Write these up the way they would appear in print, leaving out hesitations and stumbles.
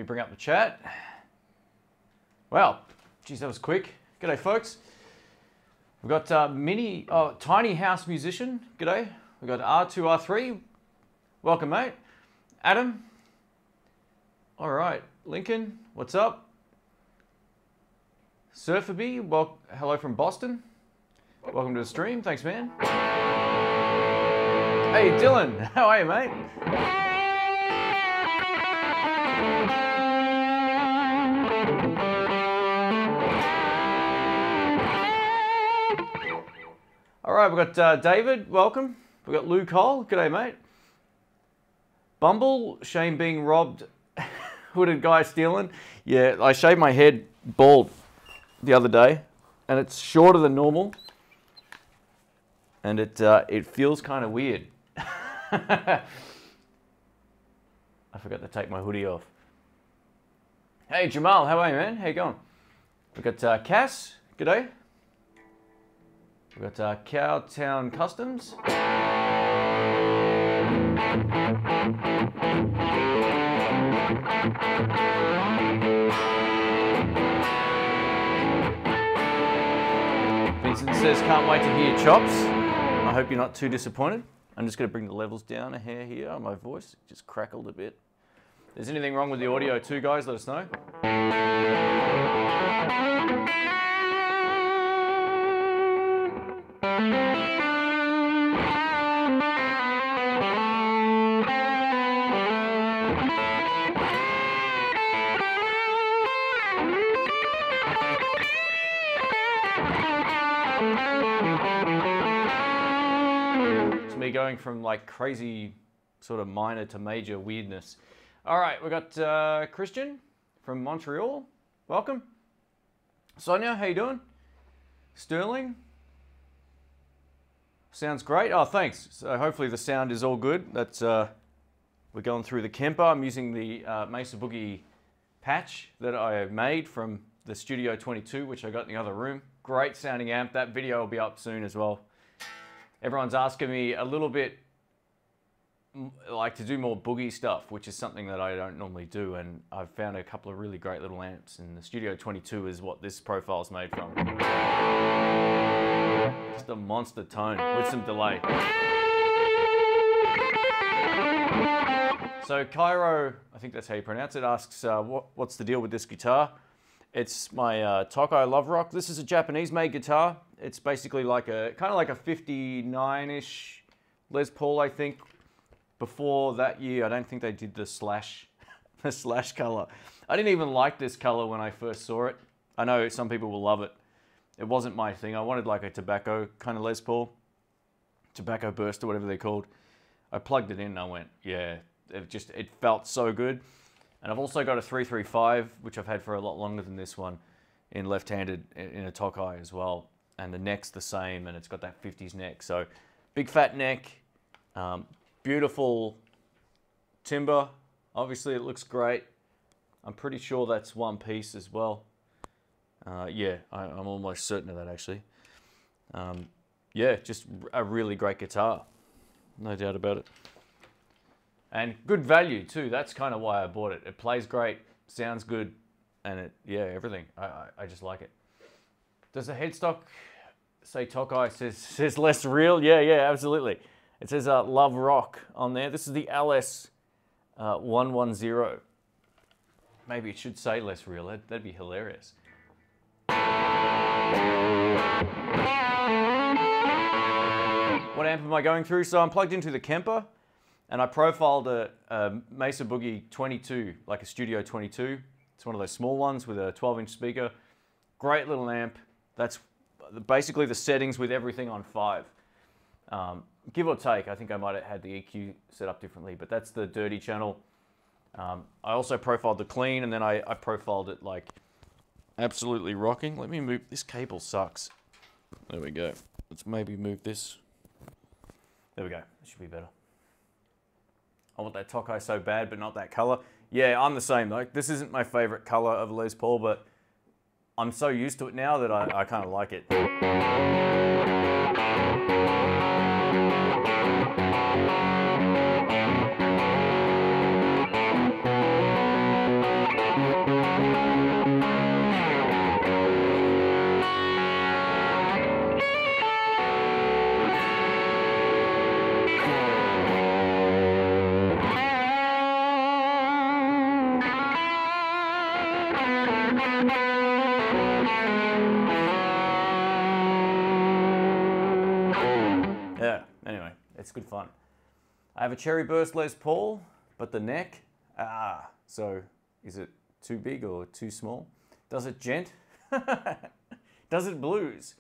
me bring up the chat. Wow, geez, that was quick. G'day, folks. We've got Tiny House Musician. G'day. We've got R2R3. Welcome, mate. Adam. All right. Lincoln, what's up? Surferby, well, hello from Boston. Welcome to the stream. Thanks, man. Hey, Dylan. How are you, mate? All right, we've got David. Welcome. We've got Lou Cole. G'day, mate. Bumble, shame being robbed. Hooded guy stealing. Yeah, I shaved my head bald the other day, and it's shorter than normal, and it feels kind of weird. I forgot to take my hoodie off. Hey, Jamal, how are you, man? How you going? We've got Cass. G'day. We've got Cowtown Customs. Vincent says, can't wait to hear your chops. I hope you're not too disappointed. I'm just going to bring the levels down a hair here on my voice. It just crackled a bit. If there's anything wrong with the audio too, guys, let us know. Going from like crazy sort of minor to major weirdness. All right, we got Christian from Montreal. Welcome. Sonia, how you doing? Sterling. Sounds great. Oh, thanks. So hopefully the sound is all good. That's we're going through the Kemper. I'm using the Mesa Boogie patch that I made from the Studio 22, which I got in the other room. Great sounding amp. That video will be up soon as well. Everyone's asking me a little bit like to do more boogie stuff, which is something that I don't normally do, and I've found a couple of really great little amps, and the Studio 22 is what this profile is made from. Just a monster tone with some delay. So Cairo, I think that's how you pronounce it, asks what's the deal with this guitar? It's my Tokai Love Rock. This is a Japanese-made guitar. It's basically like a kind of like a 59-ish Les Paul, I think. Before that year, I don't think they did the slash color. I didn't even like this color when I first saw it. I know some people will love it. It wasn't my thing. I wanted like a tobacco kind of Les Paul, tobacco burst or whatever they're called. I plugged it in and I went, yeah, it felt so good. And I've also got a 335, which I've had for a lot longer than this one, in left-handed in a Tokai as well. And the neck's the same, and it's got that 50s neck. So big fat neck, beautiful timber. Obviously it looks great. I'm pretty sure that's one piece as well. Yeah, I'm almost certain of that actually. Yeah, just a really great guitar. No doubt about it. And good value too. That's kind of why I bought it. It plays great, sounds good, and yeah, everything. I just like it. Does the headstock say Tokai says less real? Yeah, absolutely. It says Love Rock on there. This is the LS 110. Maybe it should say less real. That'd be hilarious. What amp am I going through? So I'm plugged into the Kemper, and I profiled a Mesa Boogie 22, like a Studio 22. It's one of those small ones with a 12-inch speaker. Great little amp. That's basically the settings with everything on 5. Give or take, I think I might have had the EQ set up differently, but that's the dirty channel. I also profiled the clean, and then I profiled it like absolutely rocking. Let me move, this cable sucks. There we go. Let's maybe move this. There we go, it should be better. I want that Tokai so bad, but not that color. Yeah, I'm the same though. This isn't my favorite color of Les Paul, but I'm so used to it now that I kind of like it. Yeah, anyway, it's good fun. I have a Cherry Burst Les Paul, but the neck, so is it too big or too small? Does it gent? Does it blues?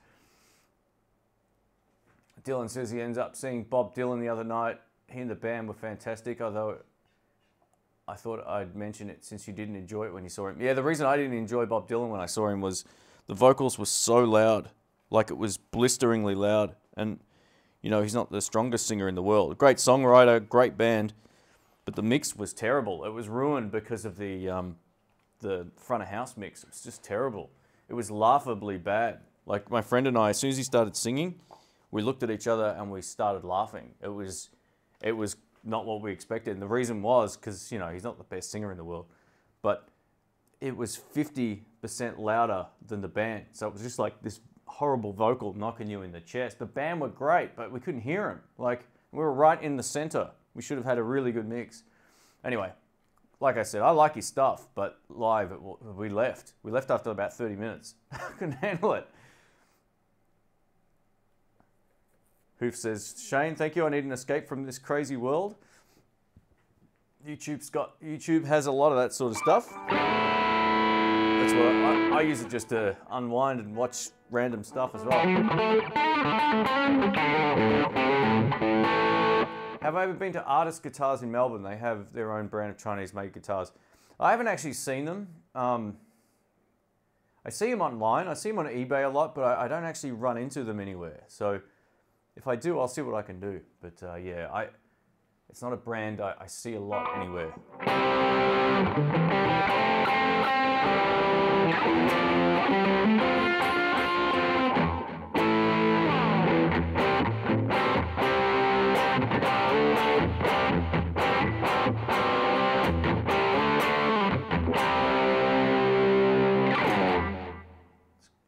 Dylan says he ends up seeing Bob Dylan the other night. He and the band were fantastic, although I thought I'd mention it since you didn't enjoy it when you saw him. Yeah, the reason I didn't enjoy Bob Dylan when I saw him was the vocals were so loud, like it was blisteringly loud. And, you know, he's not the strongest singer in the world. Great songwriter, great band, but the mix was terrible. It was ruined because of the front of house mix. It was just terrible. It was laughably bad. Like my friend and I, as soon as he started singing, we looked at each other and we started laughing. It was not what we expected. And the reason was because, you know, he's not the best singer in the world, but it was 50% louder than the band. So it was just like this horrible vocal knocking you in the chest. The band were great, but we couldn't hear him. Like, we were right in the center. We should have had a really good mix. Anyway, like I said, I like his stuff, but live, we left. We left after about 30 minutes. Couldn't handle it. Hoof says, Shane, thank you. I need an escape from this crazy world. YouTube has a lot of that sort of stuff. That's what I use it just to unwind and watch random stuff as well. Have I ever been to Artist Guitars in Melbourne? They have their own brand of Chinese-made guitars. I haven't actually seen them. I see them online. I see them on eBay a lot, but I don't actually run into them anywhere. So if I do, I'll see what I can do. But yeah, it's not a brand I see a lot anywhere.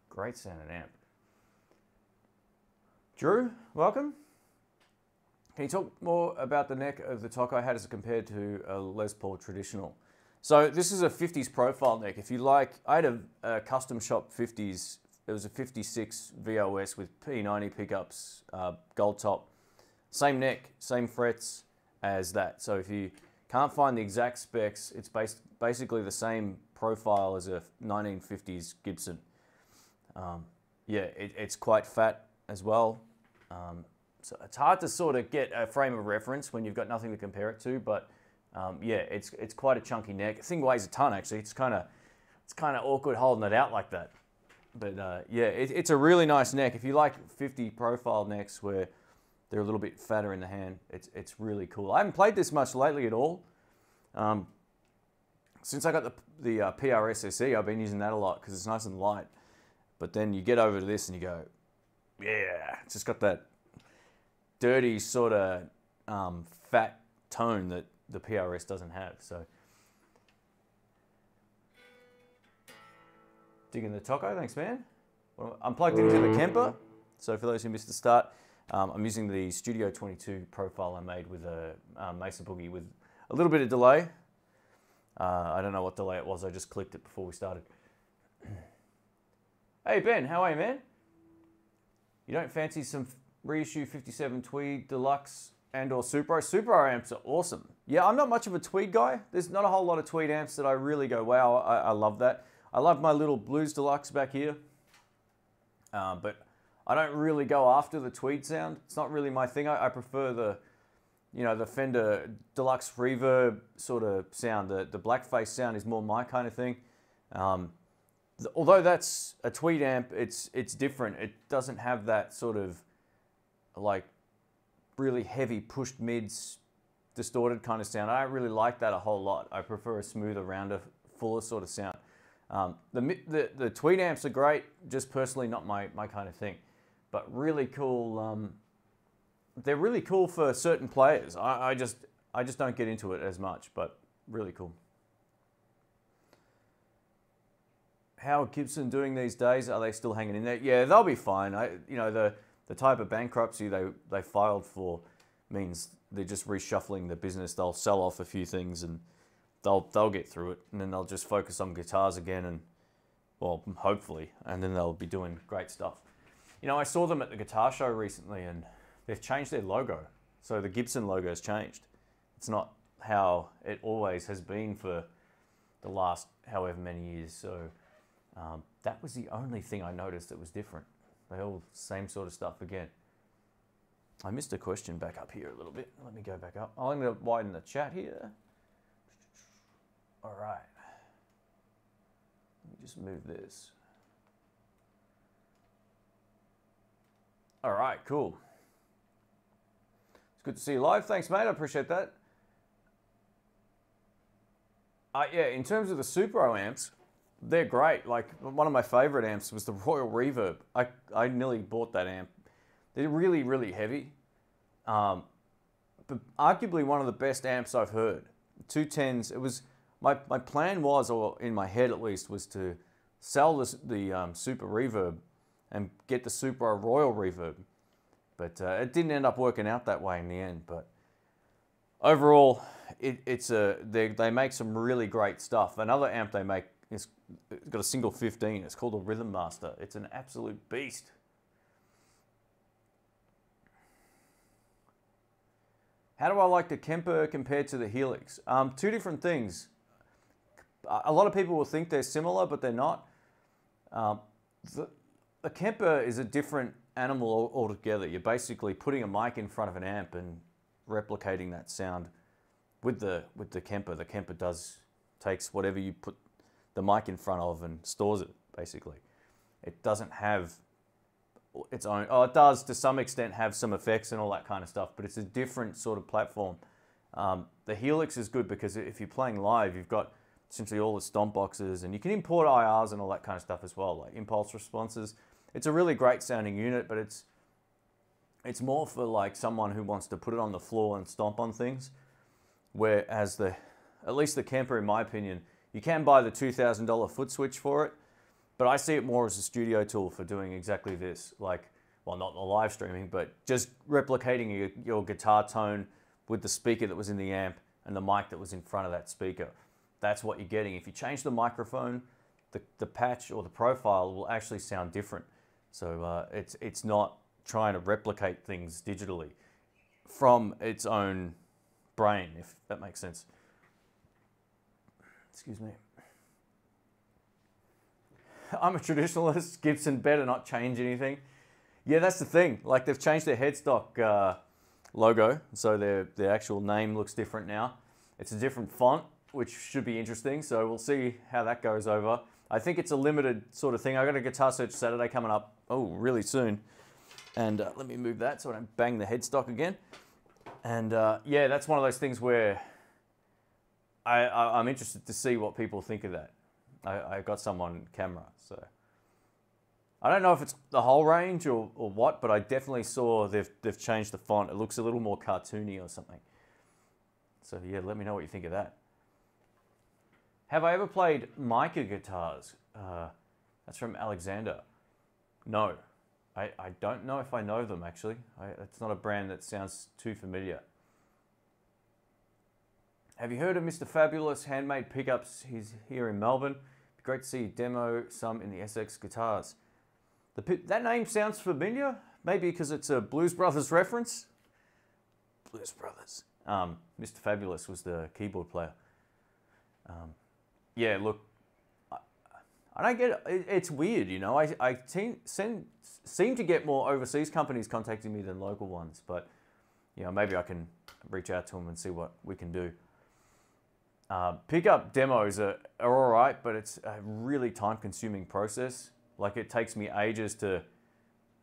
Great sounding amp. Drew, welcome. Can you talk more about the neck of the Tokai? How does it compare to a Les Paul traditional? So this is a 50s profile neck. If you like, I had a custom shop 50s. It was a 56 VOS with P90 pickups, gold top. Same neck, same frets as that. So if you can't find the exact specs, it's basically the same profile as a 1950s Gibson. Yeah, it's quite fat as well. So it's hard to sort of get a frame of reference when you've got nothing to compare it to, but yeah, it's quite a chunky neck. The thing weighs a ton actually. It's kind of awkward holding it out like that. But yeah, it's a really nice neck. If you like 50 profile necks where they're a little bit fatter in the hand, it's really cool. I haven't played this much lately at all. Since I got the PRS SE, I've been using that a lot because it's nice and light. But then you get over to this and you go, yeah, it's just got that dirty sort of fat tone that the PRS doesn't have. So digging the Tokai, thanks man. Well, I'm plugged into the Kemper. So for those who missed the start, I'm using the Studio 22 profile I made with a Mesa Boogie with a little bit of delay. I don't know what delay it was. I just clicked it before we started. Hey Ben, how are you, man? You don't fancy some reissue 57 Tweed Deluxe and or Supro? Supro amps are awesome. Yeah, I'm not much of a Tweed guy. There's not a whole lot of Tweed amps that I really go, wow, I love that. I love my little Blues Deluxe back here. But I don't really go after the Tweed sound. It's not really my thing. I prefer the, you know, the Fender Deluxe Reverb sort of sound. The blackface sound is more my kind of thing. Although that's a Tweed amp, it's different. It doesn't have that sort of like really heavy pushed mids, distorted kind of sound. I don't really like that a whole lot. I prefer a smoother, rounder, fuller sort of sound. The Tweed amps are great, just personally not my kind of thing, but really cool. They're really cool for certain players. I just don't get into it as much, but really cool. How are Gibson doing these days? Are they still hanging in there? Yeah, they'll be fine. You know, the type of bankruptcy they filed for means they're just reshuffling the business. They'll sell off a few things and they'll get through it, and then they'll just focus on guitars again. And Well, hopefully, and then they'll be doing great stuff. You know, I saw them at the guitar show recently, and they've changed their logo. So the Gibson logo has changed. It's not how it always has been for the last however many years. So that was the only thing I noticed that was different. They all same sort of stuff again. I missed a question back up here a little bit. Let me go back up. I'm going to widen the chat here. All right. Let me just move this. All right, cool. It's good to see you live. Thanks, mate. I appreciate that. Yeah, in terms of the Supro amps, they're great. Like, one of my favorite amps was the Royal Reverb. I nearly bought that amp. They're really, really heavy. But arguably one of the best amps I've heard. 210s, it was, my plan was, or in my head at least, was to sell the Super Reverb and get the Supro Royal Reverb. But it didn't end up working out that way in the end. But overall, they make some really great stuff. Another amp they make it's got a single 15. It's called a Rhythm Master. It's an absolute beast. How do I like the Kemper compared to the Helix? Two different things. A lot of people will think they're similar, but they're not. The Kemper is a different animal altogether. You're basically putting a mic in front of an amp and replicating that sound with the Kemper. The Kemper takes whatever you put the mic in front of and stores it, basically. It doesn't have its own, it does to some extent have some effects and all that kind of stuff, but it's a different sort of platform. The Helix is good because if you're playing live, you've got essentially all the stomp boxes, and you can import IRs and all that kind of stuff as well, like impulse responses. It's a really great sounding unit, but it's more for like someone who wants to put it on the floor and stomp on things. Whereas at least the Kemper, in my opinion, you can buy the $2,000 foot switch for it, but I see it more as a studio tool for doing exactly this. Like, well, not the live streaming, but just replicating your guitar tone with the speaker that was in the amp and the mic that was in front of that speaker. That's what you're getting. If you change the microphone, the patch or the profile will actually sound different. So it's not trying to replicate things digitally from its own brain, if that makes sense. Excuse me. I'm a traditionalist. Gibson better not change anything. Yeah, that's the thing. Like, they've changed their headstock logo, so their actual name looks different now. It's a different font, which should be interesting, so we'll see how that goes over. I think it's a limited sort of thing. I got a Guitar Search Saturday coming up, really soon. And let me move that so I don't bang the headstock again. And yeah, that's one of those things where I'm interested to see what people think of that. I got some on camera, so. I don't know if it's the whole range or what, but I definitely saw they've changed the font. It looks a little more cartoony or something. So yeah, let me know what you think of that. Have I ever played mica guitars? That's from Alexander. No, I don't know if I know them actually. It's not a brand that sounds too familiar. Have you heard of Mr. Fabulous Handmade Pickups? He's here in Melbourne. It'd be great to see you demo some in the SX guitars. That name sounds familiar, maybe because it's a Blues Brothers reference. Blues Brothers. Mr. Fabulous was the keyboard player. Yeah, look, I don't get it. It's weird, you know. I seem to get more overseas companies contacting me than local ones, but you know, maybe I can reach out to them and see what we can do. Pickup demos are all right, but it's a really time-consuming process. Like, it takes me ages to,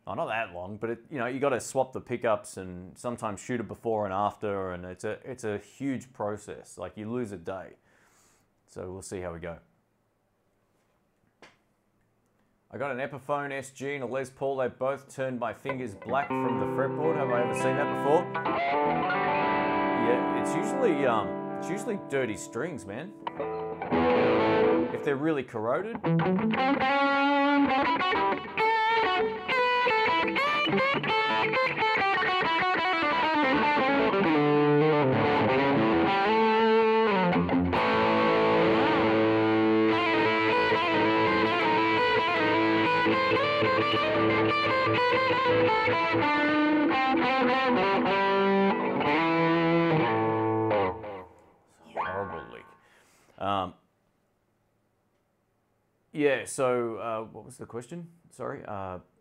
not that long, but you know, you got to swap the pickups and sometimes shoot it before and after, and it's a huge process. Like, you lose a day. So we'll see how we go. I got an Epiphone SG and a Les Paul. They both turned my fingers black from the fretboard. Have I ever seen that before? Yeah, it's usually dirty strings, man. If they're really corroded. Horrible leak. Yeah, so what was the question? Sorry.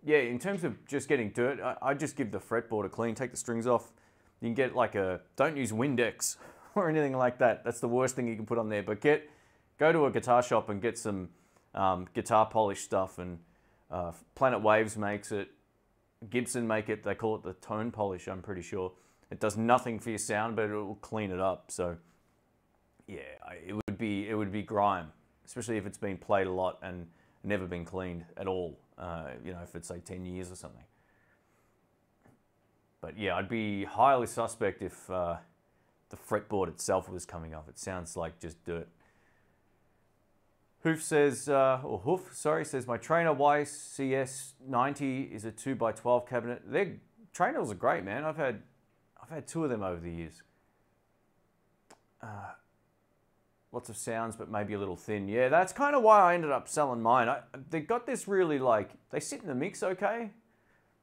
Yeah, in terms of just getting dirt, I just give the fretboard a clean, take the strings off. You can get like don't use Windex or anything like that. That's the worst thing you can put on there. But go to a guitar shop and get some guitar polish stuff. And Planet Waves makes it. Gibson make it. They call it the tone polish, I'm pretty sure. It does nothing for your sound, but it will clean it up. So yeah, it would be grime, especially if it's been played a lot and never been cleaned at all. You know, if it's say 10 years or something. But yeah, I'd be highly suspect if the fretboard itself was coming off. It sounds like just dirt. Hoof says, or Hoof, sorry, says my Trainer YCS 90 is a 2x12 cabinet. Their Trainers are great, man. I've had two of them over the years. Lots of sounds, but maybe a little thin. Yeah, that's kind of why I ended up selling mine. They got this really they sit in the mix okay,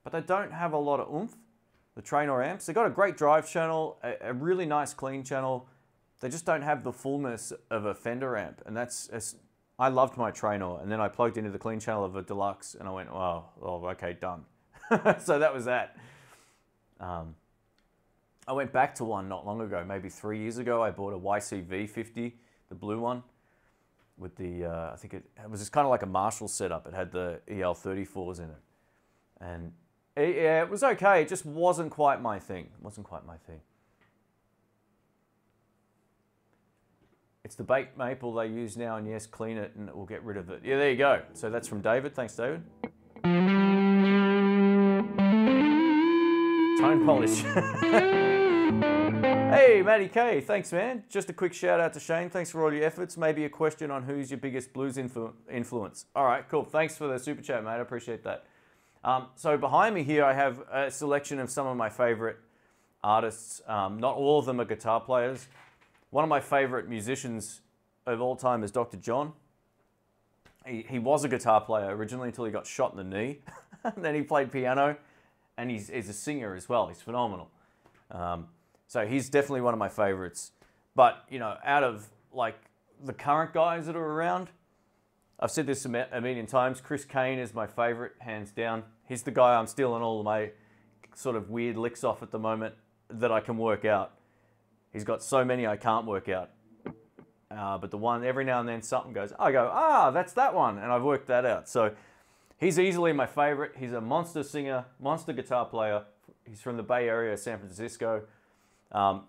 but they don't have a lot of oomph. The Trainer amps, they got a great drive channel, a really nice clean channel. They just don't have the fullness of a Fender amp, and I loved my Trainer, and then I plugged into the clean channel of a Deluxe, and I went, oh okay, done. So that was that. I went back to one not long ago, maybe 3 years ago. I bought a YCV50, the blue one, with the, I think it was just kind of like a Marshall setup. It had the EL34s in it. And yeah, it was okay. It just wasn't quite my thing. It wasn't quite my thing. It's the baked maple they use now, and yes, clean it and it will get rid of it. Yeah, there you go. So that's from David. Thanks, David. Tone polish. Hey, Matty K, thanks, man. Just a quick shout out to Shane. Thanks for all your efforts. Maybe a question on who's your biggest blues influence. All right, cool. Thanks for the super chat, mate. I appreciate that. So behind me here, I have a selection of some of my favorite artists. Not all of them are guitar players. One of my favorite musicians of all time is Dr. John. He was a guitar player originally until he got shot in the knee. And then he played piano, and he's a singer as well. He's phenomenal. So he's definitely one of my favorites. But, you know, out of like the current guys that are around, I've said this a million times, Chris Kane is my favorite, hands down. He's the guy I'm stealing all of my sort of weird licks off at the moment that I can work out. He's got so many I can't work out. But the one, every now and then something goes, I go, that's that one. And I've worked that out. So he's easily my favorite. He's a monster singer, monster guitar player. He's from the Bay Area, San Francisco.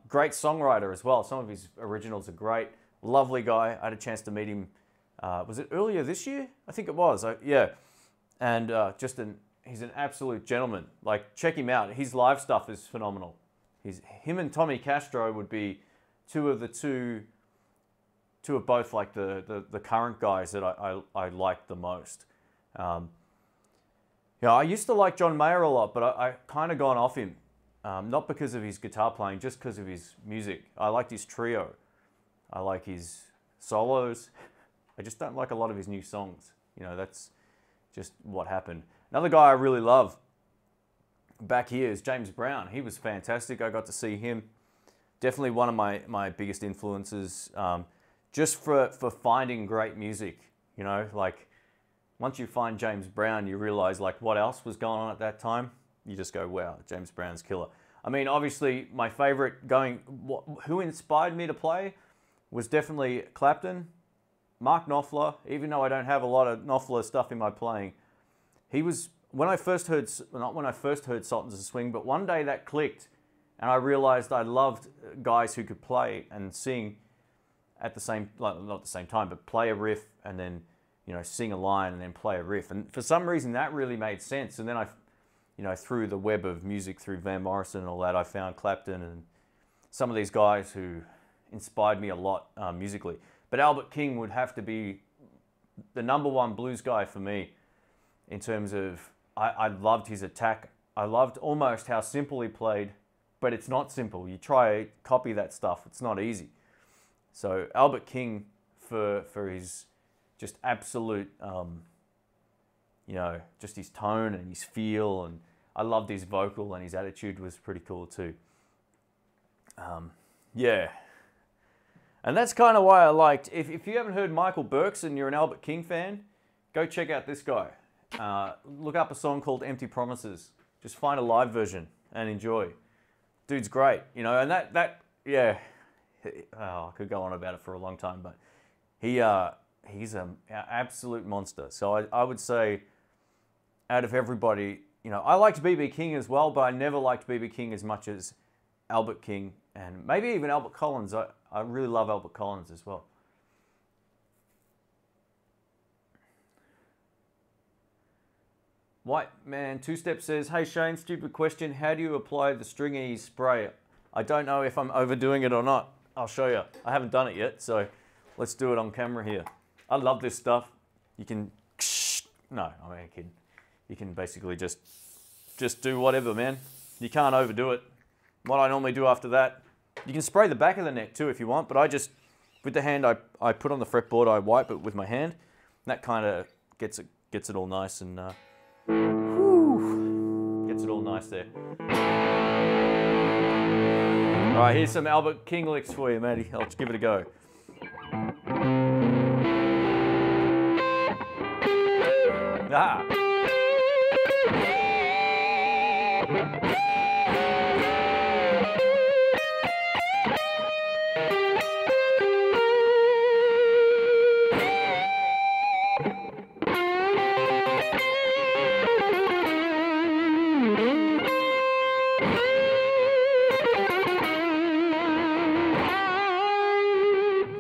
Great songwriter as well. Some of his originals are great. Lovely guy. I had a chance to meet him. Was it earlier this year? I think it was. Yeah. And he's an absolute gentleman. Like, check him out. His live stuff is phenomenal. Him and Tommy Castro would be two of both like the current guys that I like the most. Yeah, I used to like John Mayer a lot, but I kind of gone off him. Not because of his guitar playing, just because of his music. I liked his trio. I like his solos. I just don't like a lot of his new songs. You know, that's just what happened. Another guy I really love back here is James Brown. He was fantastic. I got to see him. Definitely one of my biggest influences. Just for finding great music. You know, like once you find James Brown, you realize like what else was going on at that time. You just go, wow, James Brown's killer. I mean, obviously, my favorite who inspired me to play was definitely Clapton, Mark Knopfler. Even though I don't have a lot of Knopfler stuff in my playing, he was, not when I first heard Sultans of Swing, but one day that clicked, and I realized I loved guys who could play and sing at the same, not at the same time, but play a riff and then, you know, sing a line and then play a riff. And for some reason, that really made sense. And then you know, through the web of music, through Van Morrison and all that, I found Clapton and some of these guys who inspired me a lot musically. But Albert King would have to be the #1 blues guy for me in terms of, I loved his attack. I loved almost how simple he played, but it's not simple. You try to copy that stuff, it's not easy. So Albert King for his just absolute, you know, just his tone and his feel, and I loved his vocal, and his attitude was pretty cool too. Yeah. And that's kind of why I liked, if you haven't heard Michael Burks and you're an Albert King fan, go check out this guy. Look up a song called Empty Promises. Just find a live version and enjoy. Dude's great, you know, and yeah, I could go on about it for a long time, but he's an absolute monster. So I would say, out of everybody, you know, I liked B.B. King as well, but I never liked B.B. King as much as Albert King, and maybe even Albert Collins. I really love Albert Collins as well. White Man Two Step says, hey Shane, stupid question. How do you apply the stringy spray? I don't know if I'm overdoing it or not. I'll show you. I haven't done it yet, so let's do it on camera here. I love this stuff. You can, no, I'm only kidding. You can basically just do whatever, man. You can't overdo it. What I normally do after that, you can spray the back of the neck too if you want, but I just, with the hand I put on the fretboard, I wipe it with my hand. And that kind of gets it all nice and gets it all nice there. All right, here's some Albert King licks for you, Matty. I'll just give it a go. Ah.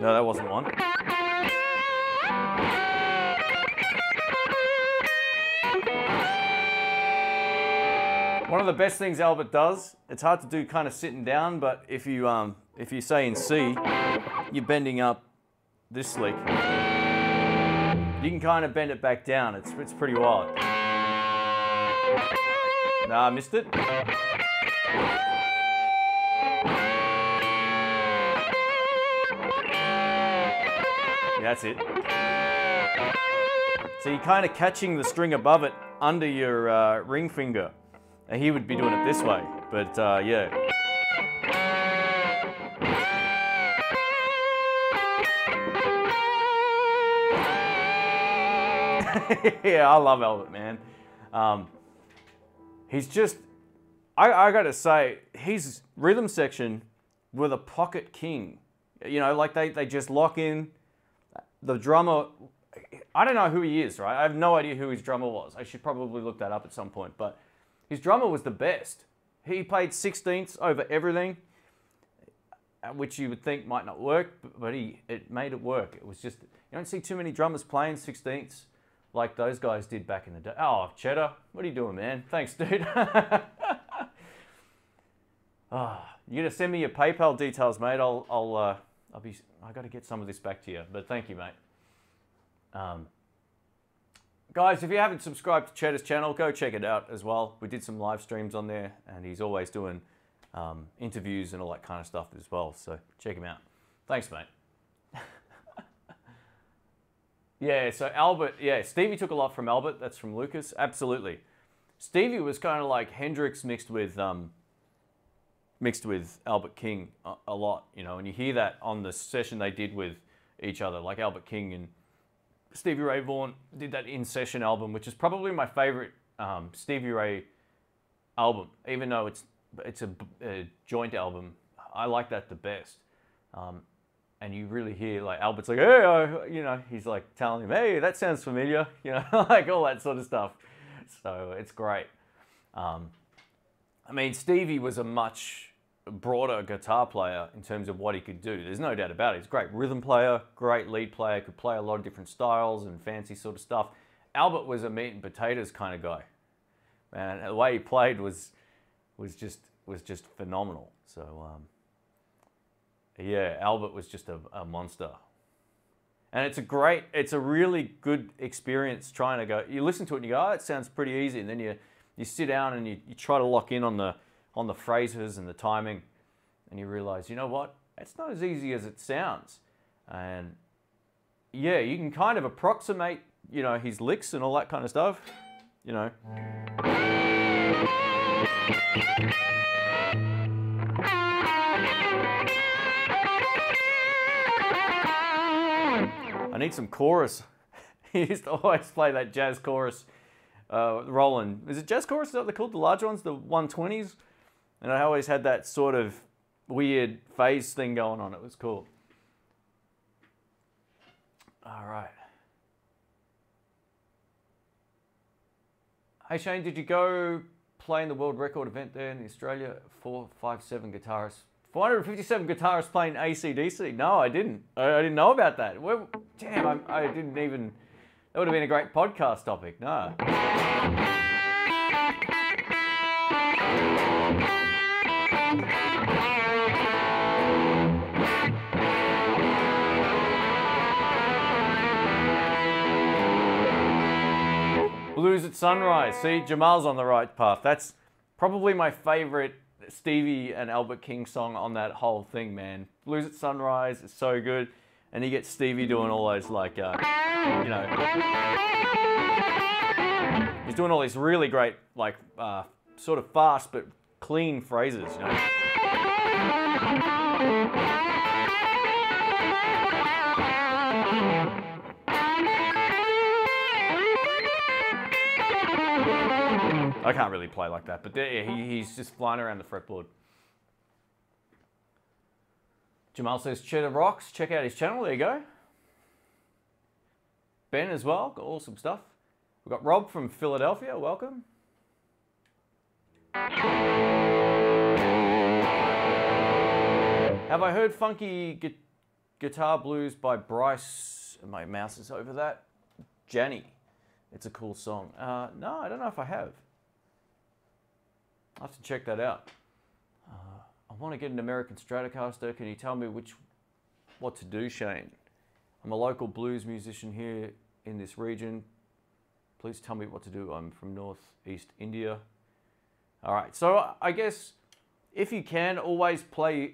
No, that wasn't one. One of the best things Albert does, it's hard to do kind of sitting down, but if you say in C, you're bending up this lick, you can kind of bend it back down. It's pretty wild. Nah, I missed it. That's it. So you're kind of catching the string above it under your ring finger. And he would be doing it this way, but yeah. Yeah, I love Albert, man. He's just, I gotta say, his rhythm section were the pocket king. You know, like they just lock in. The drummer, I don't know who he is, right? I have no idea who his drummer was. I should probably look that up at some point, but his drummer was the best. He played 16ths over everything, which you would think might not work, but it made it work. It was just, you don't see too many drummers playing 16ths like those guys did back in the day. Oh, Cheddar, what are you doing, man? Thanks, dude. Oh, you're gonna send me your PayPal details, mate. I got to get some of this back to you, but thank you, mate. Guys, if you haven't subscribed to Cheddar's channel, go check it out as well. We did some live streams on there, and he's always doing interviews and all that kind of stuff as well, so check him out. Thanks, mate. Yeah, so Albert, yeah, Stevie took a lot from Albert. That's from Lucas, absolutely. Stevie was kind of like Hendrix mixed with Albert King a lot, you know, and you hear that on the session they did with each other, like Albert King and Stevie Ray Vaughan did that In Session album, which is probably my favorite Stevie Ray album, even though it's a joint album. I like that the best. And you really hear like Albert's like, hey, you know, he's like telling him, hey, that sounds familiar, you know, like all that sort of stuff. So it's great. I mean, Stevie was a much broader guitar player in terms of what he could do. There's no doubt about it. He's a great rhythm player, great lead player, could play a lot of different styles and fancy sort of stuff. Albert was a meat and potatoes kind of guy. Man, the way he played was just phenomenal. So yeah, Albert was just a monster. And it's a really good experience trying to go, you listen to it and you go, oh, it sounds pretty easy. And then you sit down and you try to lock in on the phrases and the timing, and you realize, you know what, it's not as easy as it sounds. And yeah, you can kind of approximate you know, his licks and all that kind of stuff, you know. I need some chorus. He used to always play that jazz chorus, Roland. Is it jazz chorus? Is that what they're called? The large ones, the 120s? And I always had that sort of weird phase thing going on. It was cool. All right. Hey Shane, did you go play in the world record event there in Australia? 457 guitarists. 457 guitarists playing AC/DC. No, I didn't. I didn't know about that. Well, damn, I didn't even... That would have been a great podcast topic. No. Blues at Sunrise. See, Jamal's on the right path. That's probably my favorite Stevie and Albert King song on that whole thing, man. Blues at Sunrise is so good. And you get Stevie doing all those, like, you know, he's doing all these really great, like, sort of fast but clean phrases, you know. I can't really play like that, but there, he's just flying around the fretboard. Jamal says, Cheddar rocks. Check out his channel. There you go. Ben as well. Got awesome stuff. We've got Rob from Philadelphia. Welcome. Have I heard Funky Guitar Blues by Bryce? My mouse is over that. Janny. It's a cool song. No, I don't know if I have. I'll have to check that out. I want to get an American Stratocaster. Can you tell me what to do, Shane? I'm a local blues musician here in this region. Please tell me what to do. I'm from northeast India. All right, so I guess if you can, always play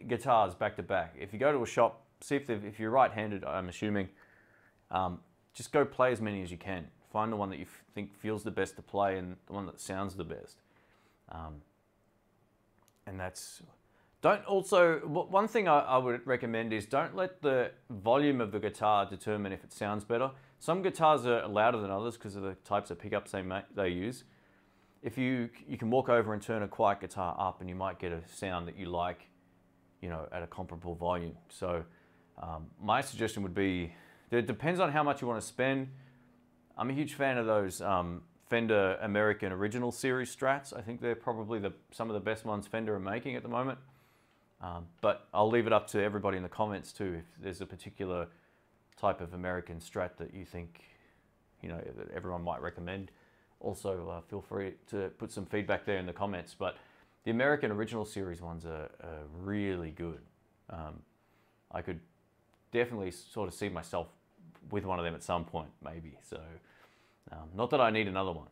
guitars back to back. If you go to a shop, see if you're right-handed, I'm assuming, just go play as many as you can. Find the one that you think feels the best to play and the one that sounds the best. And that's, one thing I would recommend is don't let the volume of the guitar determine if it sounds better. Some guitars are louder than others because of the types of pickups they use. If you can walk over and turn a quiet guitar up and you might get a sound that you like, you know, at a comparable volume. So my suggestion would be, it depends on how much you want to spend. I'm a huge fan of those Fender American Original Series Strats. I think they're probably some of the best ones Fender are making at the moment. But I'll leave it up to everybody in the comments too, if there's a particular type of American Strat that you think, you know, that everyone might recommend. Also, feel free to put some feedback there in the comments. But the American Original Series ones are really good. I could definitely sort of see myself with one of them at some point, maybe. So, not that I need another one.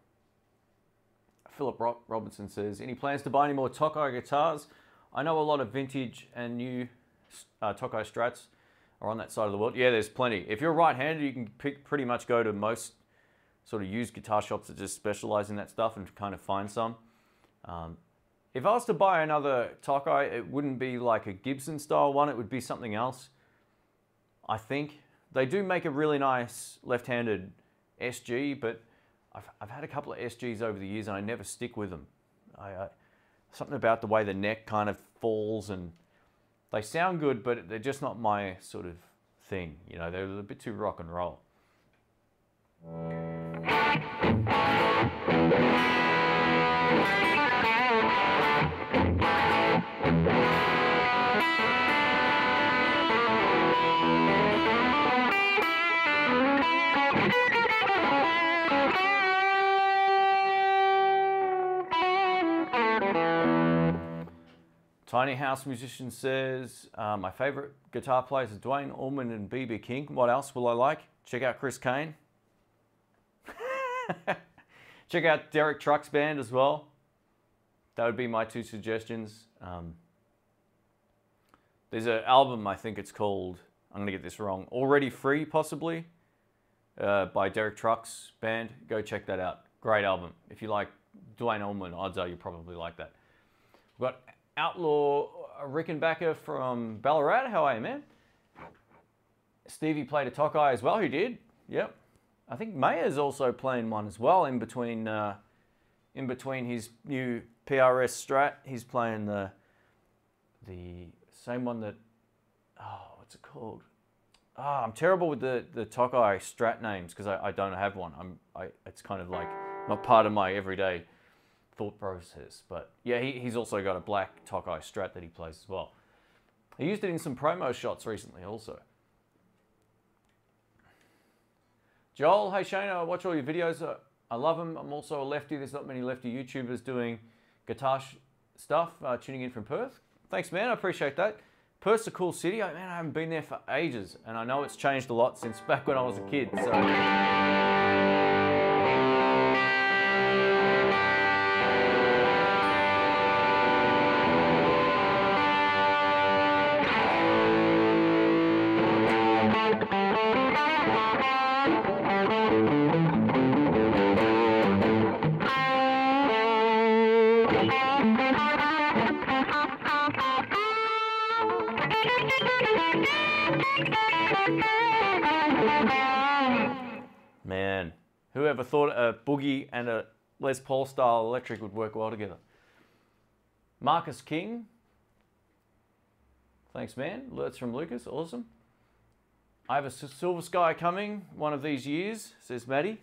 Philip Robinson says, any plans to buy any more Tokai guitars? I know a lot of vintage and new Tokai Strats are on that side of the world. Yeah, there's plenty. If you're right-handed, you can pretty much go to most sort of used guitar shops that just specialize in that stuff and kind of find some. If I was to buy another Tokai, it wouldn't be like a Gibson style one, it would be something else. I think they do make a really nice left-handed SG, but I've had a couple of SGs over the years and I never stick with them. Something about the way the neck kind of falls, and they sound good, but they're just not my sort of thing. You know, they're a bit too rock and roll. Tiny House Musician says, my favorite guitar players are Dwayne Allman and B.B. King. What else will I like? Check out Chris Kane. Check out Derek Truck's band as well. That would be my two suggestions. There's an album, I think it's called, I'm going to get this wrong, Already Free, possibly. by Derek Trucks band. Go check that out. Great album. If you like Dwayne Allman, odds are you probably like that. We've got Outlaw Rickenbacker from Ballarat. How are you, man? Stevie played a Tokai as well. Who did? Yep. I think Mayer's also playing one as well in between his new PRS Strat. He's playing the same one that, oh, what's it called? Oh, I'm terrible with the Tokai Strat names because I don't have one. It's kind of like not part of my everyday thought process. But yeah, he's also got a black Tokai Strat that he plays as well. He used it in some promo shots recently also. Joel, hey Shane, I watch all your videos. I love them. I'm also a lefty. There's not many lefty YouTubers doing guitar stuff, tuning in from Perth. Thanks, man. I appreciate that. Perth's a cool city. Man, I haven't been there for ages, and I know it's changed a lot since back when I was a kid. So. Man, whoever thought a boogie and a Les Paul style electric would work well together? Marcus King. Thanks, man. Alerts from Lucas. Awesome. I have a Silver Sky coming one of these years, says Maddie.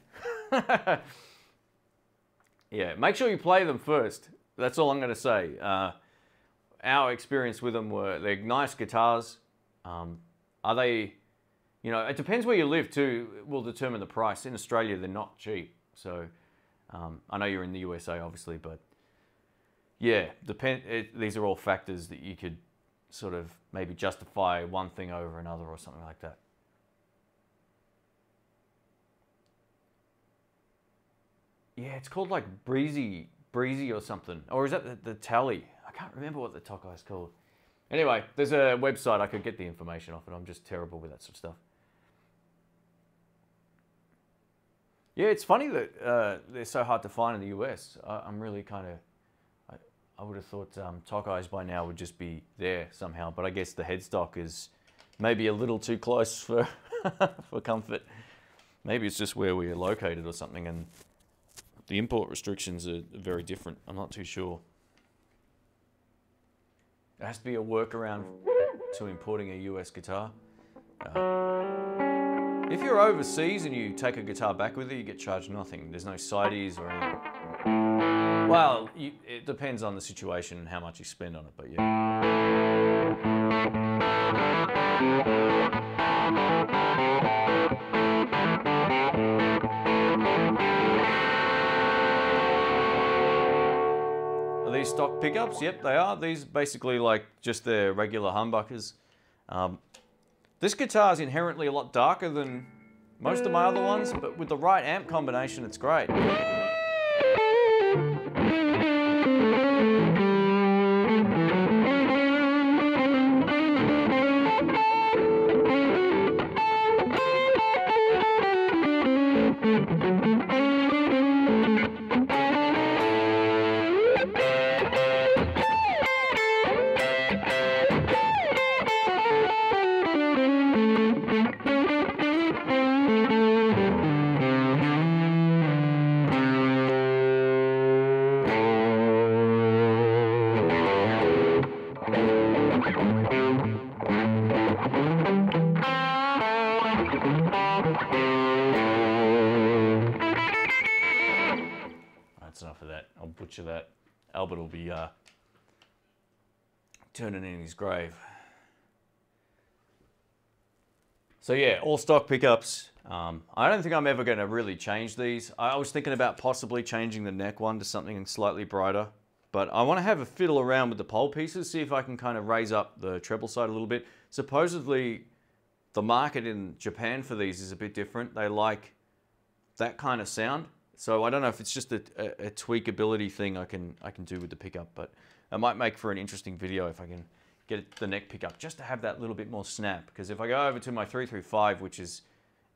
Yeah, make sure you play them first. That's all I'm going to say. Our experience with them they're nice guitars. Are they, you know, it depends where you live too, it will determine the price. In Australia, they're not cheap. So I know you're in the USA, obviously, but yeah, these are all factors that you could sort of maybe justify one thing over another or something like that. Yeah, it's called like Breezy or something. Or is that the Tally? I can't remember what the Tokai is called. Anyway, there's a website I could get the information off, and I'm just terrible with that sort of stuff. Yeah, it's funny that they're so hard to find in the US. I'm really kind of, I would have thought Tokais by now would just be there somehow, but I guess the headstock is maybe a little too close for, for comfort. Maybe it's just where we're located or something, and the import restrictions are very different. I'm not too sure. There has to be a workaround to importing a US guitar. If you're overseas and you take a guitar back with you, you get charged nothing. There's no sideys or anything. Well, it depends on the situation and how much you spend on it, but yeah. Are these stock pickups? Yep, they are. These basically like just their regular humbuckers. This guitar is inherently a lot darker than most of my other ones, but with the right amp combination, it's great. That Albert will be turning in his grave. So yeah, all stock pickups. I don't think I'm ever going to really change these. I was thinking about possibly changing the neck one to something slightly brighter, but I want to have a fiddle around with the pole pieces, see if I can kind of raise up the treble side a little bit. Supposedly the market in Japan for these is a bit different. They like that kind of sound. So I don't know if it's just a tweakability thing I can do with the pickup, but it might make for an interesting video if I can get the neck pickup just to have that little bit more snap. Because if I go over to my 335, which is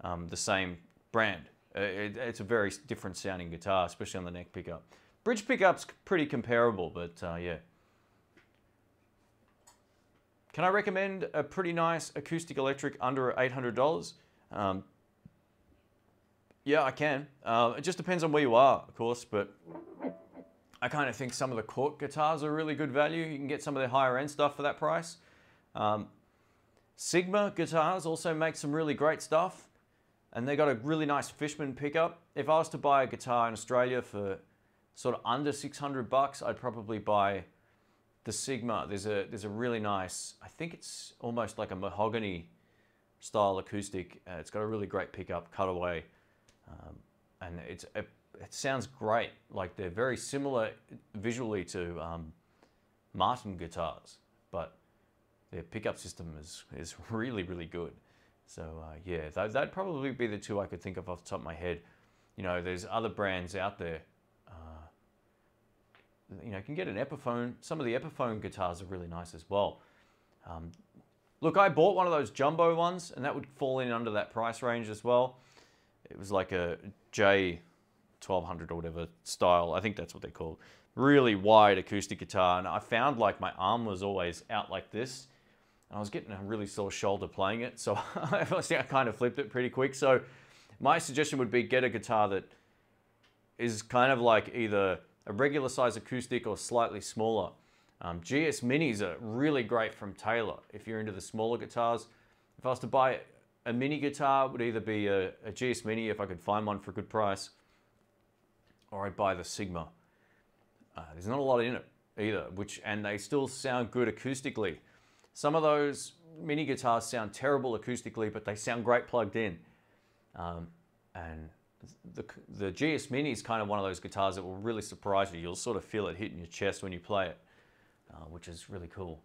the same brand. It's a very different sounding guitar, especially on the neck pickup. Bridge pickup's pretty comparable, but yeah. Can I recommend a pretty nice acoustic electric under $800? Yeah, I can. It just depends on where you are, of course, but I kind of think some of the Cork guitars are really good value. You can get some of their higher end stuff for that price. Sigma guitars also make some really great stuff, and they got a really nice Fishman pickup. If I was to buy a guitar in Australia for sort of under 600 bucks, I'd probably buy the Sigma. There's a really nice, I think it's almost like a mahogany style acoustic. It's got a really great pickup, cutaway, and it sounds great. Like they're very similar visually to Martin guitars, but their pickup system is really, really good. So yeah, that'd probably be the two I could think of off the top of my head. You know, there's other brands out there. You know, you can get an Epiphone. Some of the Epiphone guitars are really nice as well. Look, I bought one of those jumbo ones, and that would fall in under that price range as well. It was like a J1200 or whatever style. I think that's what they're called. Really wide acoustic guitar, and I found like my arm was always out like this, and I was getting a really sore shoulder playing it, so I kind of flipped it pretty quick. So my suggestion would be get a guitar that is kind of like either a regular size acoustic or slightly smaller. GS Minis are really great from Taylor if you're into the smaller guitars. If I was to buy a mini guitar, it would either be a GS Mini if I could find one for a good price, or I'd buy the Sigma. There's not a lot in it either, and they still sound good acoustically. Some of those mini guitars sound terrible acoustically, but they sound great plugged in. And the GS Mini is kind of one of those guitars that will really surprise you. You'll sort of feel it hitting your chest when you play it, which is really cool.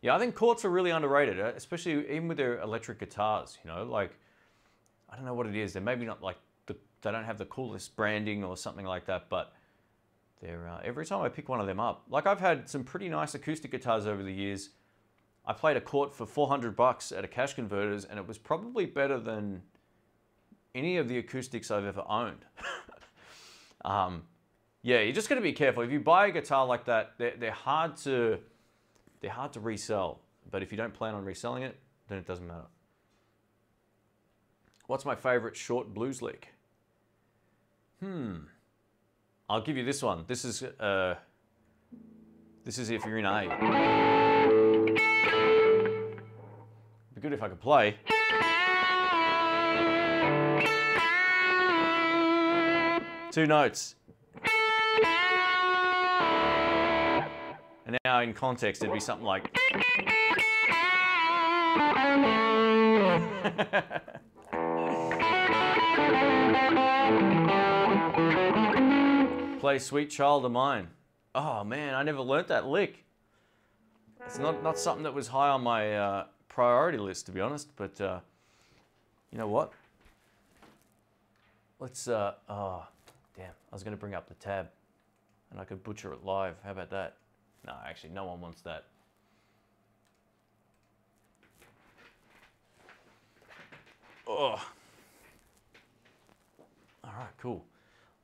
Yeah, I think Corts are really underrated, especially even with their electric guitars. You know, like, I don't know what it is. They're maybe not like, they don't have the coolest branding or something like that, but they're, every time I pick one of them up, like I've had some pretty nice acoustic guitars over the years. I played a Cort for 400 bucks at a Cash Converters, and it was probably better than any of the acoustics I've ever owned. Yeah, you just got to be careful. If you buy a guitar like that, they're hard to resell. But if you don't plan on reselling it, then it doesn't matter. What's my favorite short blues lick? I'll give you this one. This is if you're in A. It'd be good if I could play. Two notes. And now in context, it'd be something like... Play Sweet Child of Mine. Oh man, I never learnt that lick. It's not something that was high on my priority list, to be honest, but you know what? Let's, oh, damn, I was gonna bring up the tab and I could butcher it live. How about that? No, actually, no one wants that. Oh. All right, cool.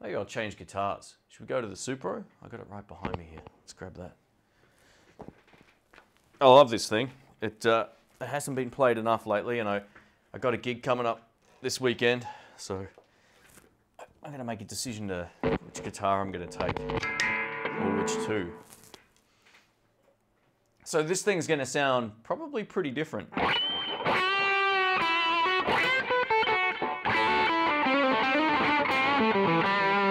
Maybe I'll change guitars. Should we go to the Supro? I got it right behind me here. Let's grab that. I love this thing. It hasn't been played enough lately, and I got a gig coming up this weekend, so I'm going to make a decision to which guitar I'm going to take, or which two. So this thing's going to sound probably pretty different.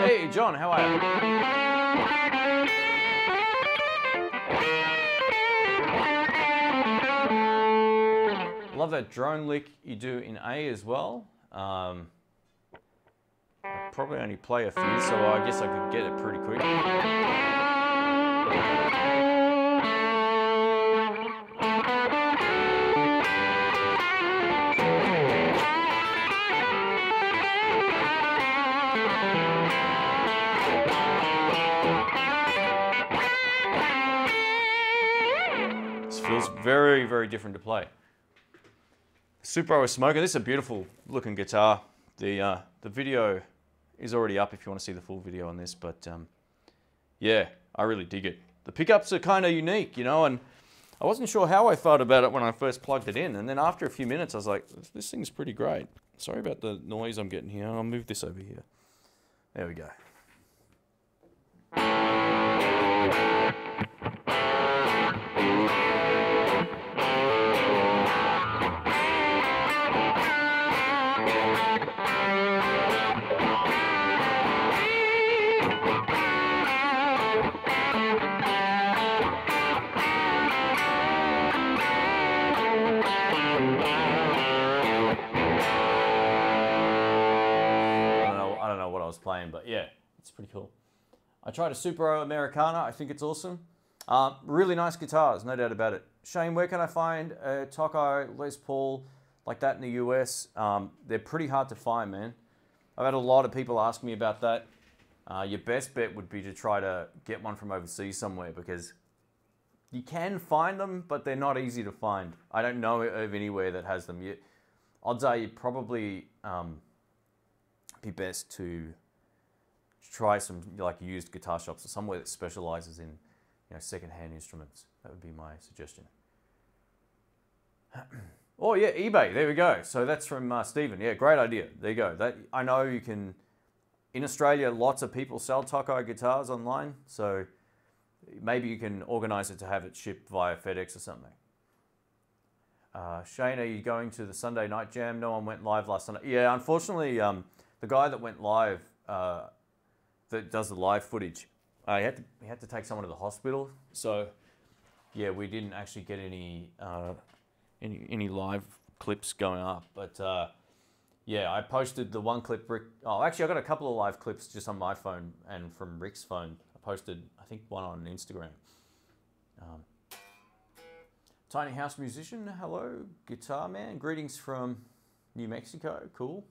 Hey, John, how are you? Love that drone lick you do in A as well. I probably only play a few, so I guess I could get it pretty quick. This feels very, very different to play. Supro is smoking. This is a beautiful looking guitar. The video is already up if you want to see the full video on this, but yeah, I really dig it. The pickups are kind of unique, you know, and I wasn't sure how I felt about it when I first plugged it in, and then after a few minutes I was like, this thing's pretty great. Sorry about the noise I'm getting here. I'll move this over here. There we go. Playing, but yeah, it's pretty cool. I tried a Super Americana. I think it's awesome. Really nice guitars, no doubt about it. Shane, where can I find a Tokai Les Paul like that in the US? They're pretty hard to find, man. I've had a lot of people ask me about that. Your best bet would be to try to get one from overseas somewhere, because you can find them, but they're not easy to find. I don't know of anywhere that has them yet. Odds are you'd probably be best to try some like used guitar shops or somewhere that specializes in, you know, secondhand instruments. That would be my suggestion. Oh yeah, eBay. There we go. So that's from Stephen. Yeah, great idea. There you go. That, I know you can. In Australia, lots of people sell Tokai guitars online, so maybe you can organize it to have it shipped via FedEx or something. Shane, are you going to the Sunday night jam? No one went live last Sunday. Yeah, unfortunately, the guy that went live, that does the live footage, he had to take someone to the hospital. So yeah, we didn't actually get any live clips going up. But yeah, I posted the one clip Rick. Oh, actually, I got a couple of live clips just on my phone and from Rick's phone. I posted, I think, one on Instagram. Tiny House Musician, hello, Guitar Man. Greetings from New Mexico. Cool.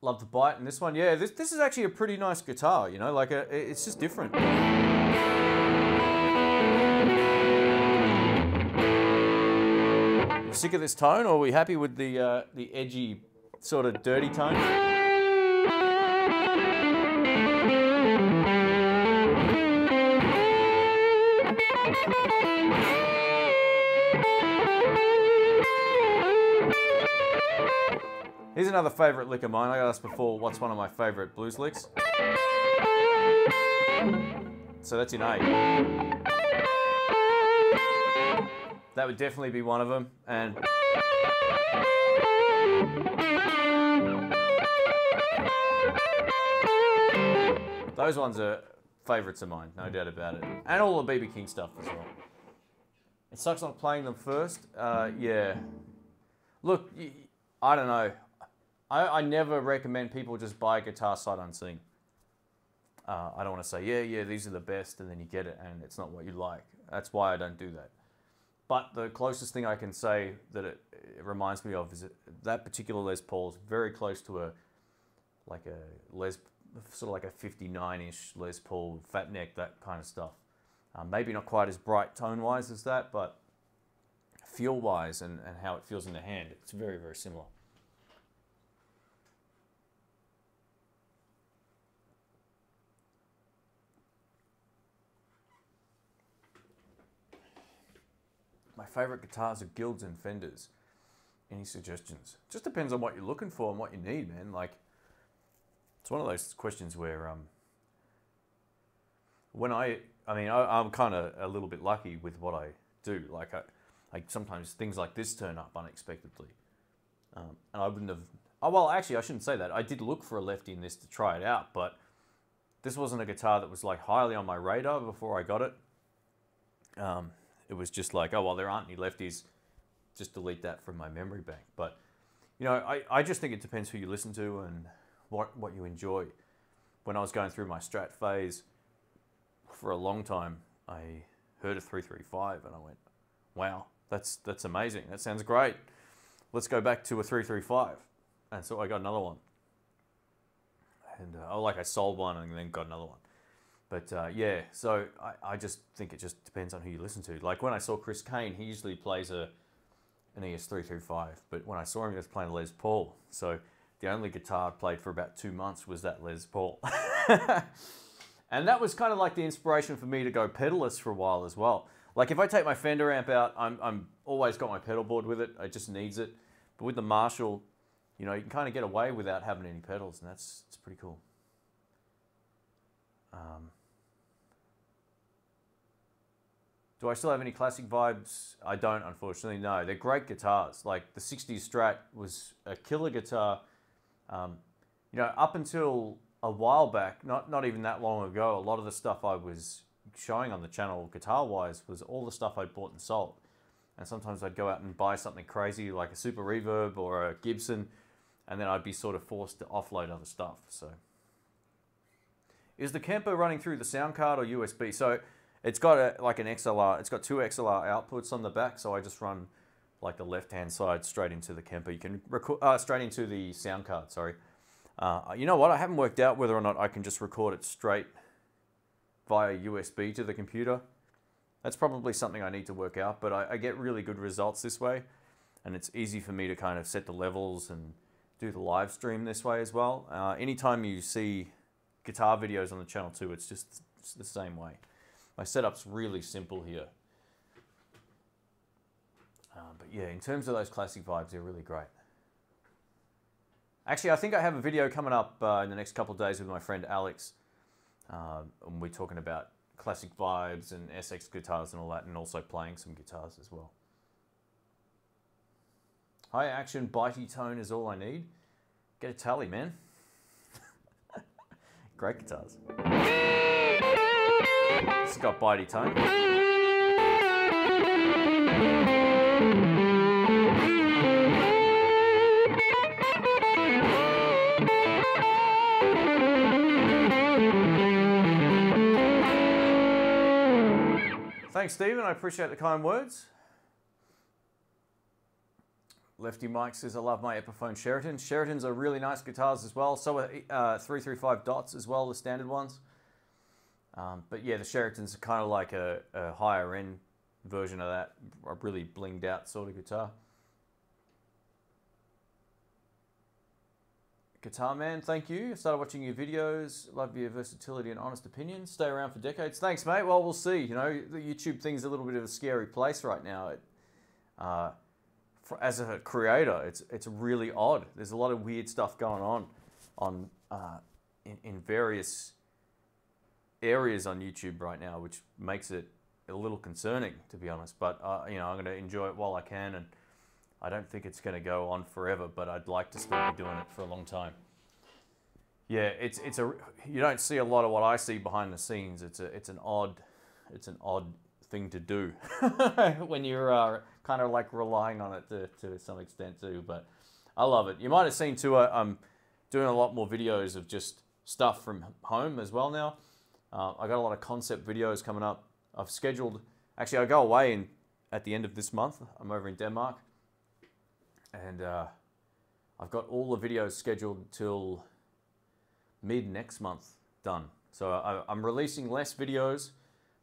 Love the bite in this one. Yeah, this is actually a pretty nice guitar, you know, like it's just different. You sick of this tone, or are we happy with the edgy, sort of dirty tone? Here's another favourite lick of mine. I got asked before, what's one of my favourite blues licks? So that's in A. That would definitely be one of them. And those ones are favourites of mine, no doubt about it. And all the B.B. King stuff as well. It sucks not playing them first. Yeah. Look, I don't know. I never recommend people just buy a guitar sight unseen. I don't want to say, yeah, these are the best, and then you get it and it's not what you like. That's why I don't do that. But the closest thing I can say that it reminds me of is that particular Les Paul is very close to a sort of like a 59-ish Les Paul, fat neck, that kind of stuff. Maybe not quite as bright tone-wise as that, but feel-wise and how it feels in the hand, it's very, very similar. My favourite guitars are Guilds and Fenders. Any suggestions? Just depends on what you're looking for and what you need, man. Like, it's one of those questions where when I'm kind of a little bit lucky with what I do. Like, I sometimes things like this turn up unexpectedly, and I wouldn't have. Oh well, actually, I shouldn't say that. I did look for a lefty in this to try it out, but this wasn't a guitar that was like highly on my radar before I got it. It was just like, oh, well, there aren't any lefties. Just delete that from my memory bank. But, you know, I just think it depends who you listen to and what you enjoy. When I was going through my Strat phase, for a long time, I heard a 335 and I went, wow, that's amazing. That sounds great. Let's go back to a 335. And so I got another one. And I sold one and then got another one. But yeah, so I just think it just depends on who you listen to. Like when I saw Chris Kane, he usually plays an ES335, but when I saw him, he was playing Les Paul. So the only guitar I played for about 2 months was that Les Paul. And that was kind of like the inspiration for me to go pedalless for a while as well. Like if I take my Fender amp out, I'm always got my pedal board with it. It just needs it. But with the Marshall, you know, you can kind of get away without having any pedals, and it's pretty cool. Do I still have any classic vibes? I don't, unfortunately, no. They're great guitars. Like the 60s Strat was a killer guitar. You know, up until a while back, not even that long ago, a lot of the stuff I was showing on the channel guitar-wise was all the stuff I'd bought and sold. And sometimes I'd go out and buy something crazy like a Super Reverb or a Gibson, and then I'd be sort of forced to offload other stuff. So, is the Kemper running through the sound card or USB? So it's got like an XLR. It's got 2 XLR outputs on the back. So I just run like the left-hand side straight into the Kemper. You can record straight into the sound card. Sorry. You know what? I haven't worked out whether or not I can just record it straight via USB to the computer. That's probably something I need to work out, but I get really good results this way, and it's easy for me to kind of set the levels and do the live stream this way as well. Anytime you see guitar videos on the channel too, it's the same way. My setup's really simple here. But yeah, in terms of those classic vibes, they're really great. Actually, I think I have a video coming up in the next couple of days with my friend Alex. And we're talking about classic vibes and SX guitars and all that, and also playing some guitars as well. High action, bitey tone is all I need. Get a tally, man. Great guitars. It's got bitey tone. Thanks, Stephen. I appreciate the kind words. Lefty Mike says, I love my Epiphone Sheraton. Sheratons are really nice guitars as well. So are 335 Dots as well, the standard ones. But yeah, the Sheratons are kind of like a higher end version of that, a really blinged out sort of guitar. Guitar Man, thank you. I started watching your videos. Love your versatility and honest opinions. Stay around for decades. Thanks, mate. Well, we'll see. You know, the YouTube thing's a little bit of a scary place right now. As a creator, it's really odd. There's a lot of weird stuff going on in various areas on YouTube right now, which makes it a little concerning, to be honest. But you know, I'm going to enjoy it while I can, and I don't think it's going to go on forever, but I'd like to still be doing it for a long time. Yeah, you don't see a lot of what I see behind the scenes. It's an odd thing to do when you're kind of like relying on it to some extent too. But I love it. You might have seen too. I'm doing a lot more videos of just stuff from home as well now. I got a lot of concept videos coming up. I've scheduled. Actually, I go away at the end of this month. I'm over in Denmark. And I've got all the videos scheduled till mid next month done. So I'm releasing less videos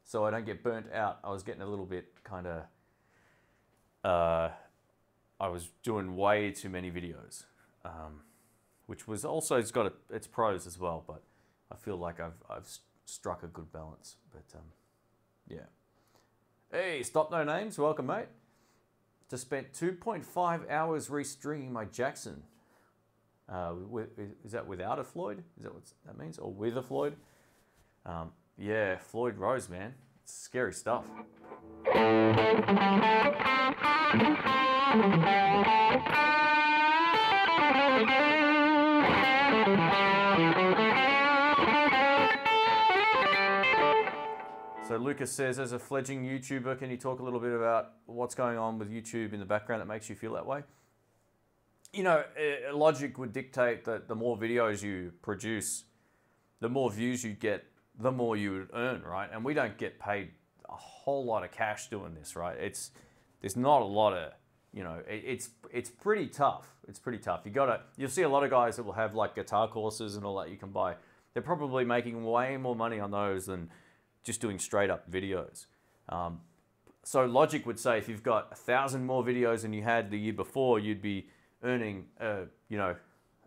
so I don't get burnt out. I was getting a little bit kind of, I was doing way too many videos, which was also, it's got its pros as well, but I feel like I've struck a good balance. But yeah. Hey, Stop No Names, welcome, mate. Just spent 2.5 hours restringing my Jackson. Is that without a Floyd? Is that what that means? Or with a Floyd? Yeah, Floyd Rose, man. It's scary stuff. So Lucas says, as a fledgling YouTuber, can you talk a little bit about what's going on with YouTube in the background that makes you feel that way? You know, logic would dictate that the more videos you produce, the more views you get, the more you would earn, right? And we don't get paid a whole lot of cash doing this, right? There's not a lot of, you know, it's pretty tough. It's pretty tough. You'll see a lot of guys that will have like guitar courses and all that you can buy. They're probably making way more money on those than just doing straight up videos. So logic would say if you've got 1,000 more videos than you had the year before, you'd be earning, you know,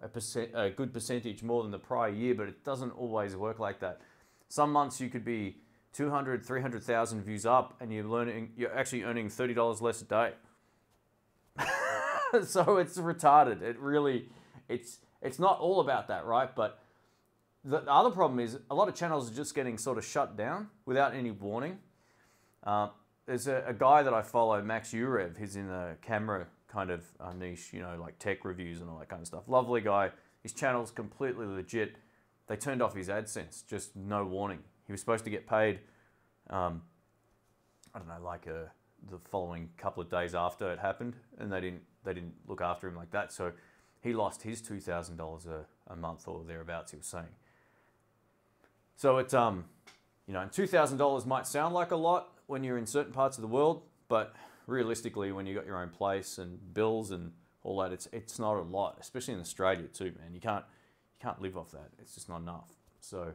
a good percentage more than the prior year, but it doesn't always work like that. Some months you could be 200, 300,000 views up and you're actually earning $30 less a day. So it's retarded. It really, it's not all about that, right? But the other problem is a lot of channels are just getting sort of shut down without any warning. There's a guy that I follow, Max Urev. He's in the camera kind of niche, you know, like tech reviews and all that kind of stuff. Lovely guy. His channel's completely legit. They turned off his AdSense, just no warning. He was supposed to get paid, I don't know, like the following couple of days after it happened, and they didn't look after him like that. So he lost his $2,000 a month or thereabouts, he was saying. So it's, you know, and $2,000 might sound like a lot when you're in certain parts of the world, but realistically, when you got your own place and bills and all that, it's not a lot, especially in Australia too, man. You can't live off that. It's just not enough. So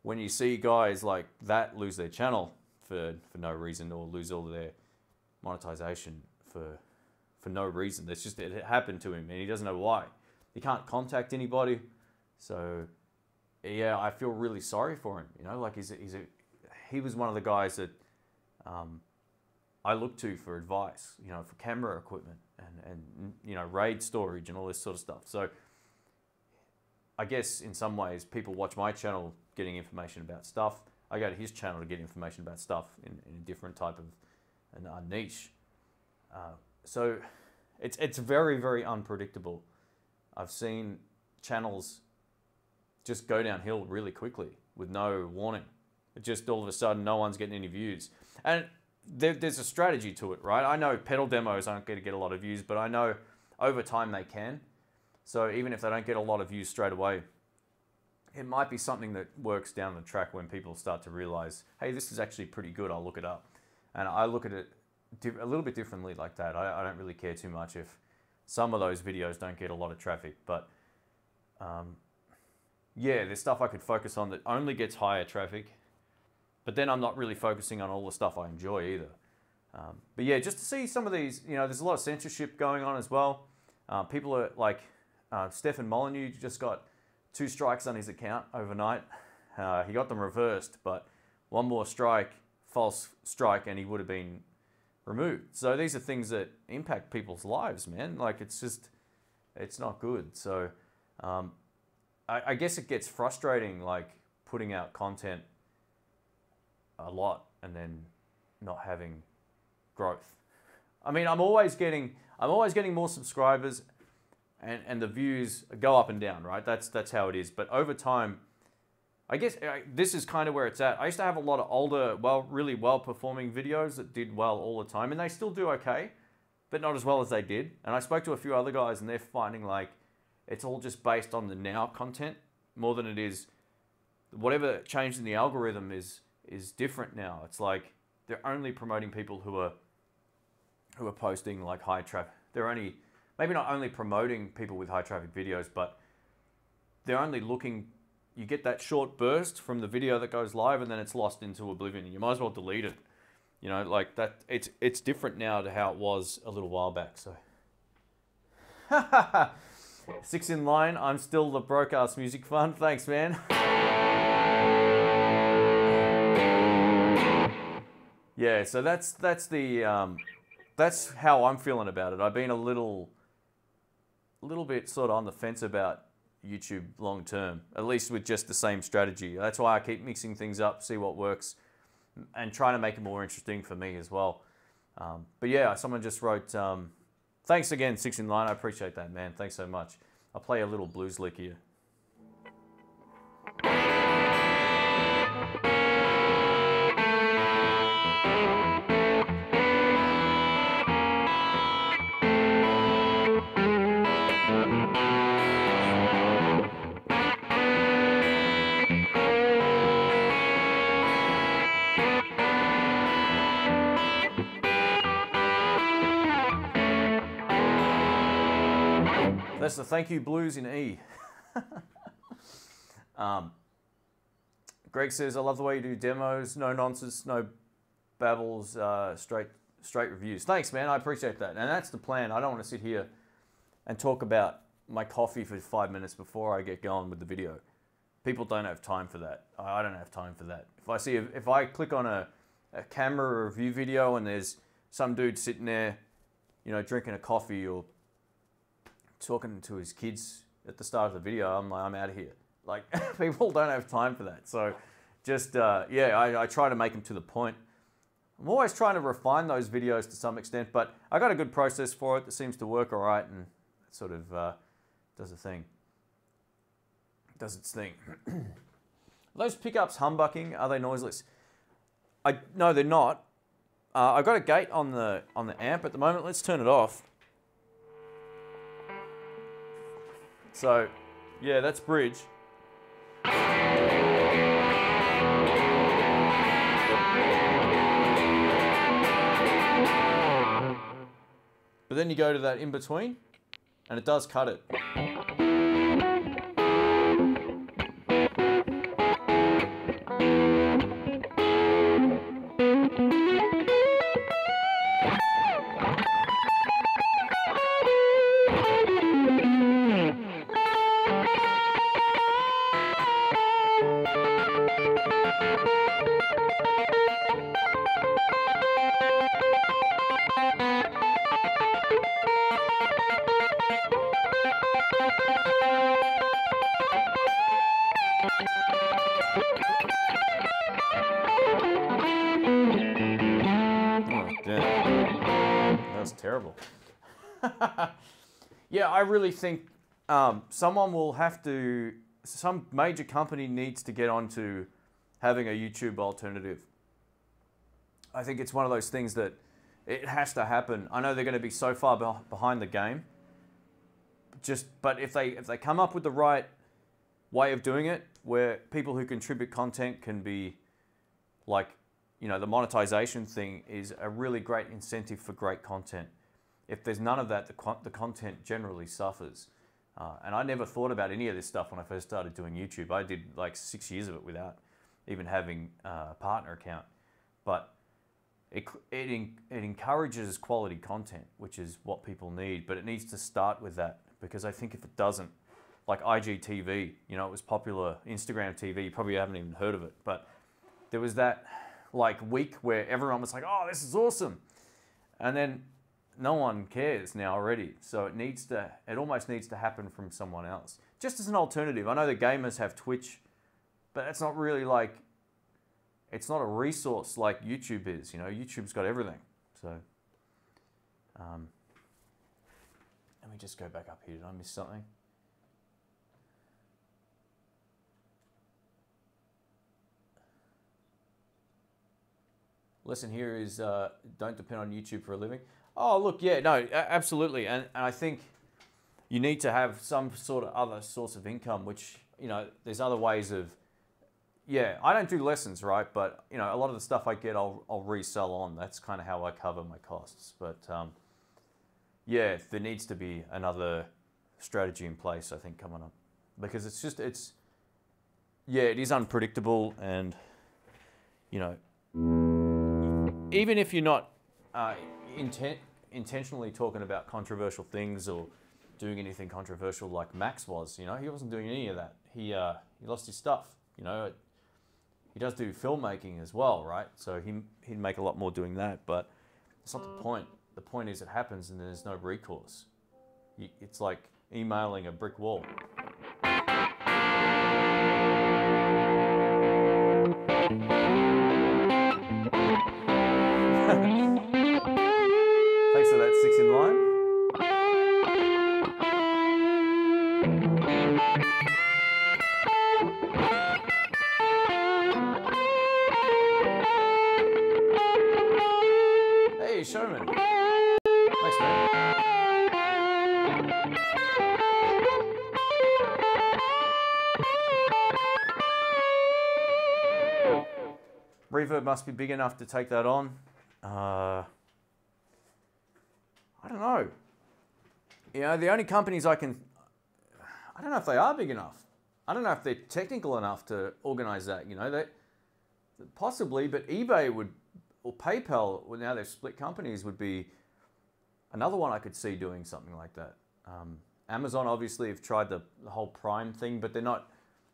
when you see guys like that lose their channel for no reason, or lose all their monetization for no reason, it happened to him and he doesn't know why. He can't contact anybody. So yeah, I feel really sorry for him. You know, like he was one of the guys that I look to for advice, you know, for camera equipment and you know, RAID storage and all this sort of stuff. So I guess in some ways people watch my channel getting information about stuff. I go to his channel to get information about stuff in a different type of niche. So it's very, very unpredictable. I've seen channels just go downhill really quickly with no warning. It just all of a sudden no one's getting any views. And there's a strategy to it, right? I know pedal demos aren't going to get a lot of views, but I know over time they can. So even if they don't get a lot of views straight away, it might be something that works down the track when people start to realize, hey, this is actually pretty good, I'll look it up. And I look at it a little bit differently like that. I don't really care too much if some of those videos don't get a lot of traffic, but yeah, there's stuff I could focus on that only gets higher traffic, but then I'm not really focusing on all the stuff I enjoy either. But yeah, just to see some of these, you know, there's a lot of censorship going on as well. People are like, Stefan Molyneux just got 2 strikes on his account overnight. He got them reversed, but one more strike, false strike, and he would have been removed. So these are things that impact people's lives, man. Like it's not good. So I guess it gets frustrating, like putting out content a lot and then not having growth. I mean, I'm always getting more subscribers and the views go up and down, right? That's how it is. But over time, I guess this is kind of where it's at. I used to have a lot of older, really well-performing videos that did well all the time, and they still do okay, but not as well as they did. And I spoke to a few other guys, and they're finding like it's all just based on the now content more than it is whatever changed in the algorithm is different now. It's like they're only promoting people who are posting like high traffic. They're only maybe not only promoting people with high traffic videos, but they're only looking. You get that short burst from the video that goes live and then it's lost into oblivion. You might as well delete it. You know, like that. It's different now to how it was a little while back. So, 6 in line. I'm still the broadcast music fun. Thanks, man. Yeah. So that's how I'm feeling about it. I've been a little bit sort of on the fence about YouTube long term, at least with just the same strategy. That's why I keep mixing things up, see what works, and trying to make it more interesting for me as well. But yeah, someone just wrote, thanks again, 6 in line. I appreciate that, man. Thanks so much. I'll play a little blues lick here. That's the thank you blues in E. Greg says, I love the way you do demos. No nonsense, no babbles, straight straight reviews. Thanks, man. I appreciate that. And that's the plan. I don't want to sit here and talk about my coffee for 5 minutes before I get going with the video. People don't have time for that. I don't have time for that. If I click on a camera review video and there's some dude sitting there, you know, drinking a coffee or talking to his kids at the start of the video, I'm out of here. Like, people don't have time for that. So just, I try to make them to the point. I'm always trying to refine those videos to some extent, but I got a good process for it that seems to work all right, and it sort of does its thing. Those pickups humbucking, are they noiseless? No, they're not. I've got a gate on the amp at the moment. Let's turn it off. So, yeah, that's bridge. But then you go to that in between, and it does cut it. Terrible. Yeah, I really think some major company needs to get onto having a YouTube alternative. I think it's one of those things that it has to happen. I know they're going to be so far behind the game. But if they come up with the right way of doing it, where people who contribute content can be like, you know, the monetization thing is a really great incentive for great content. If there's none of that, the content generally suffers. And I never thought about any of this stuff when I first started doing YouTube. I did like 6 years of it without even having a partner account. But it encourages quality content, which is what people need. But it needs to start with that, because I think if it doesn't, like IGTV, you know, it was popular, Instagram TV, you probably haven't even heard of it. But there was that like week where everyone was like, oh, this is awesome. And then no one cares now already. So it almost needs to happen from someone else. Just as an alternative. I know the gamers have Twitch, but it's not really like, it's not a resource like YouTube is. You know, YouTube's got everything. So, let me just go back up here. Did I miss something? Lesson here is don't depend on YouTube for a living. Oh, look, yeah, no, absolutely. And I think you need to have some sort of other source of income, which, you know, there's other ways of, yeah, I don't do lessons, right? But, you know, a lot of the stuff I get, I'll resell on. That's kind of how I cover my costs. But, yeah, there needs to be another strategy in place, I think, coming up. Because it is unpredictable, and, you know, even if you're not intentionally talking about controversial things or doing anything controversial like Max was, you know, he wasn't doing any of that. He lost his stuff, you know. He does do filmmaking as well, right? So he'd make a lot more doing that, but it's not the point. The point is it happens and there's no recourse. It's like emailing a brick wall. Thanks for that 6 in line. Hey, Showman. Thanks, man. Reverb must be big enough to take that on. I don't know. You know, the only companies I don't know if they are big enough. I don't know if they're technical enough to organize that, you know. Possibly, but eBay Well, PayPal, well, now they've split companies, would be another one I could see doing something like that. Amazon obviously have tried the whole Prime thing, but they're not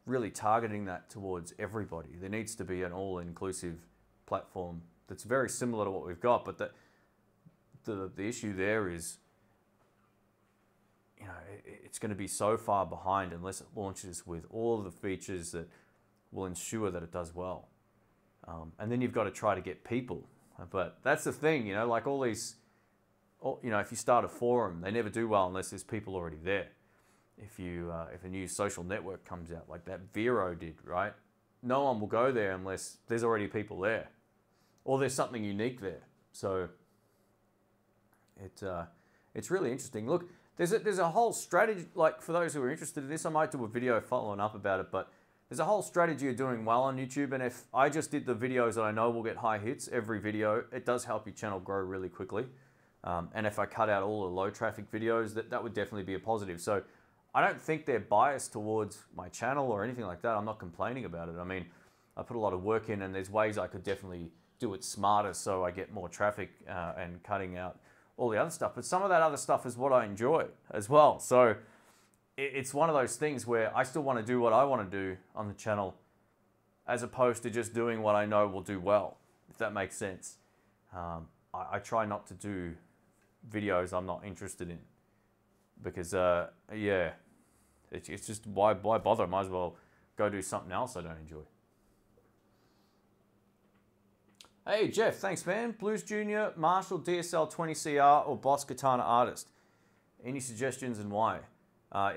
really targeting that towards everybody. There needs to be an all-inclusive platform that's very similar to what we've got, but the issue there is, you know, it's going to be so far behind unless it launches with all of the features that will ensure that it does well. And then you've got to try to get people. But that's the thing, you know, like all these, you know, if you start a forum, they never do well unless there's people already there. If a new social network comes out like that Vero did, right? No one will go there unless there's already people there, or there's something unique there. So it's really interesting. Look, there's a whole strategy. Like for those who are interested in this, I might do a video following up about it. But there's a whole strategy of doing well on YouTube. And if I just did the videos that I know will get high hits every video, it does help your channel grow really quickly. And if I cut out all the low traffic videos, that would definitely be a positive. So I don't think they're biased towards my channel or anything like that. I'm not complaining about it. I mean, I put a lot of work in, and there's ways I could definitely do it smarter so I get more traffic and cutting out all the other stuff. But some of that other stuff is what I enjoy as well. So it's one of those things where I still want to do what I want to do on the channel as opposed to just doing what I know will do well, if that makes sense. I try not to do videos I'm not interested in because, yeah, it's just why bother? Might as well go do something else I don't enjoy. Hey, Jeff, thanks, man. Blues Junior, Marshall DSL 20CR, or Boss Katana Artist. Any suggestions and why?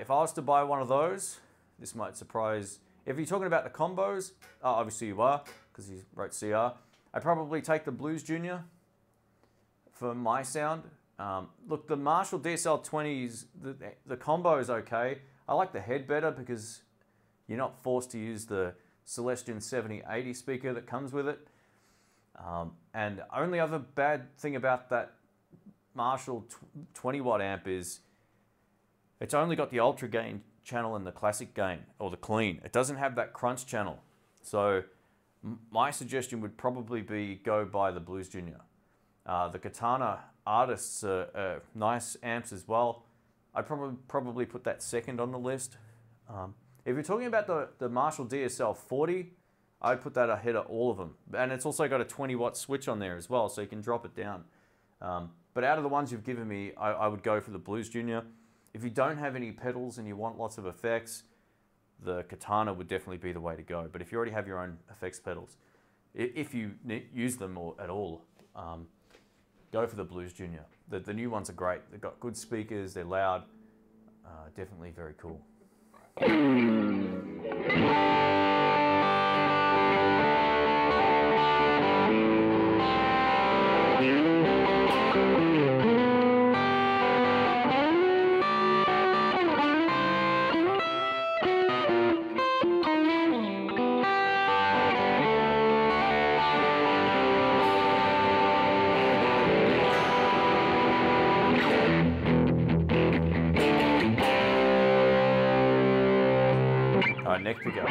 If I was to buy one of those, this might surprise. If you're talking about the combos, obviously you are, because you wrote CR. I'd probably take the Blues Junior for my sound. Look, the Marshall DSL 20s, the combo is okay. I like the head better because you're not forced to use the Celestion 7080 speaker that comes with it. And only other bad thing about that Marshall 20 watt amp is it's only got the ultra gain channel and the classic gain, or the clean. It doesn't have that crunch channel. So my suggestion would probably be go buy the Blues Junior. The Katana Artists are nice amps as well. I'd probably put that second on the list. If you're talking about the Marshall DSL 40, I'd put that ahead of all of them. And it's also got a 20 watt switch on there as well, so you can drop it down. But out of the ones you've given me, I would go for the Blues Junior. If you don't have any pedals and you want lots of effects, the Katana would definitely be the way to go. But if you already have your own effects pedals, if you use them at all, go for the Blues Junior. The new ones are great. They've got good speakers, they're loud, definitely very cool. Neck pickup.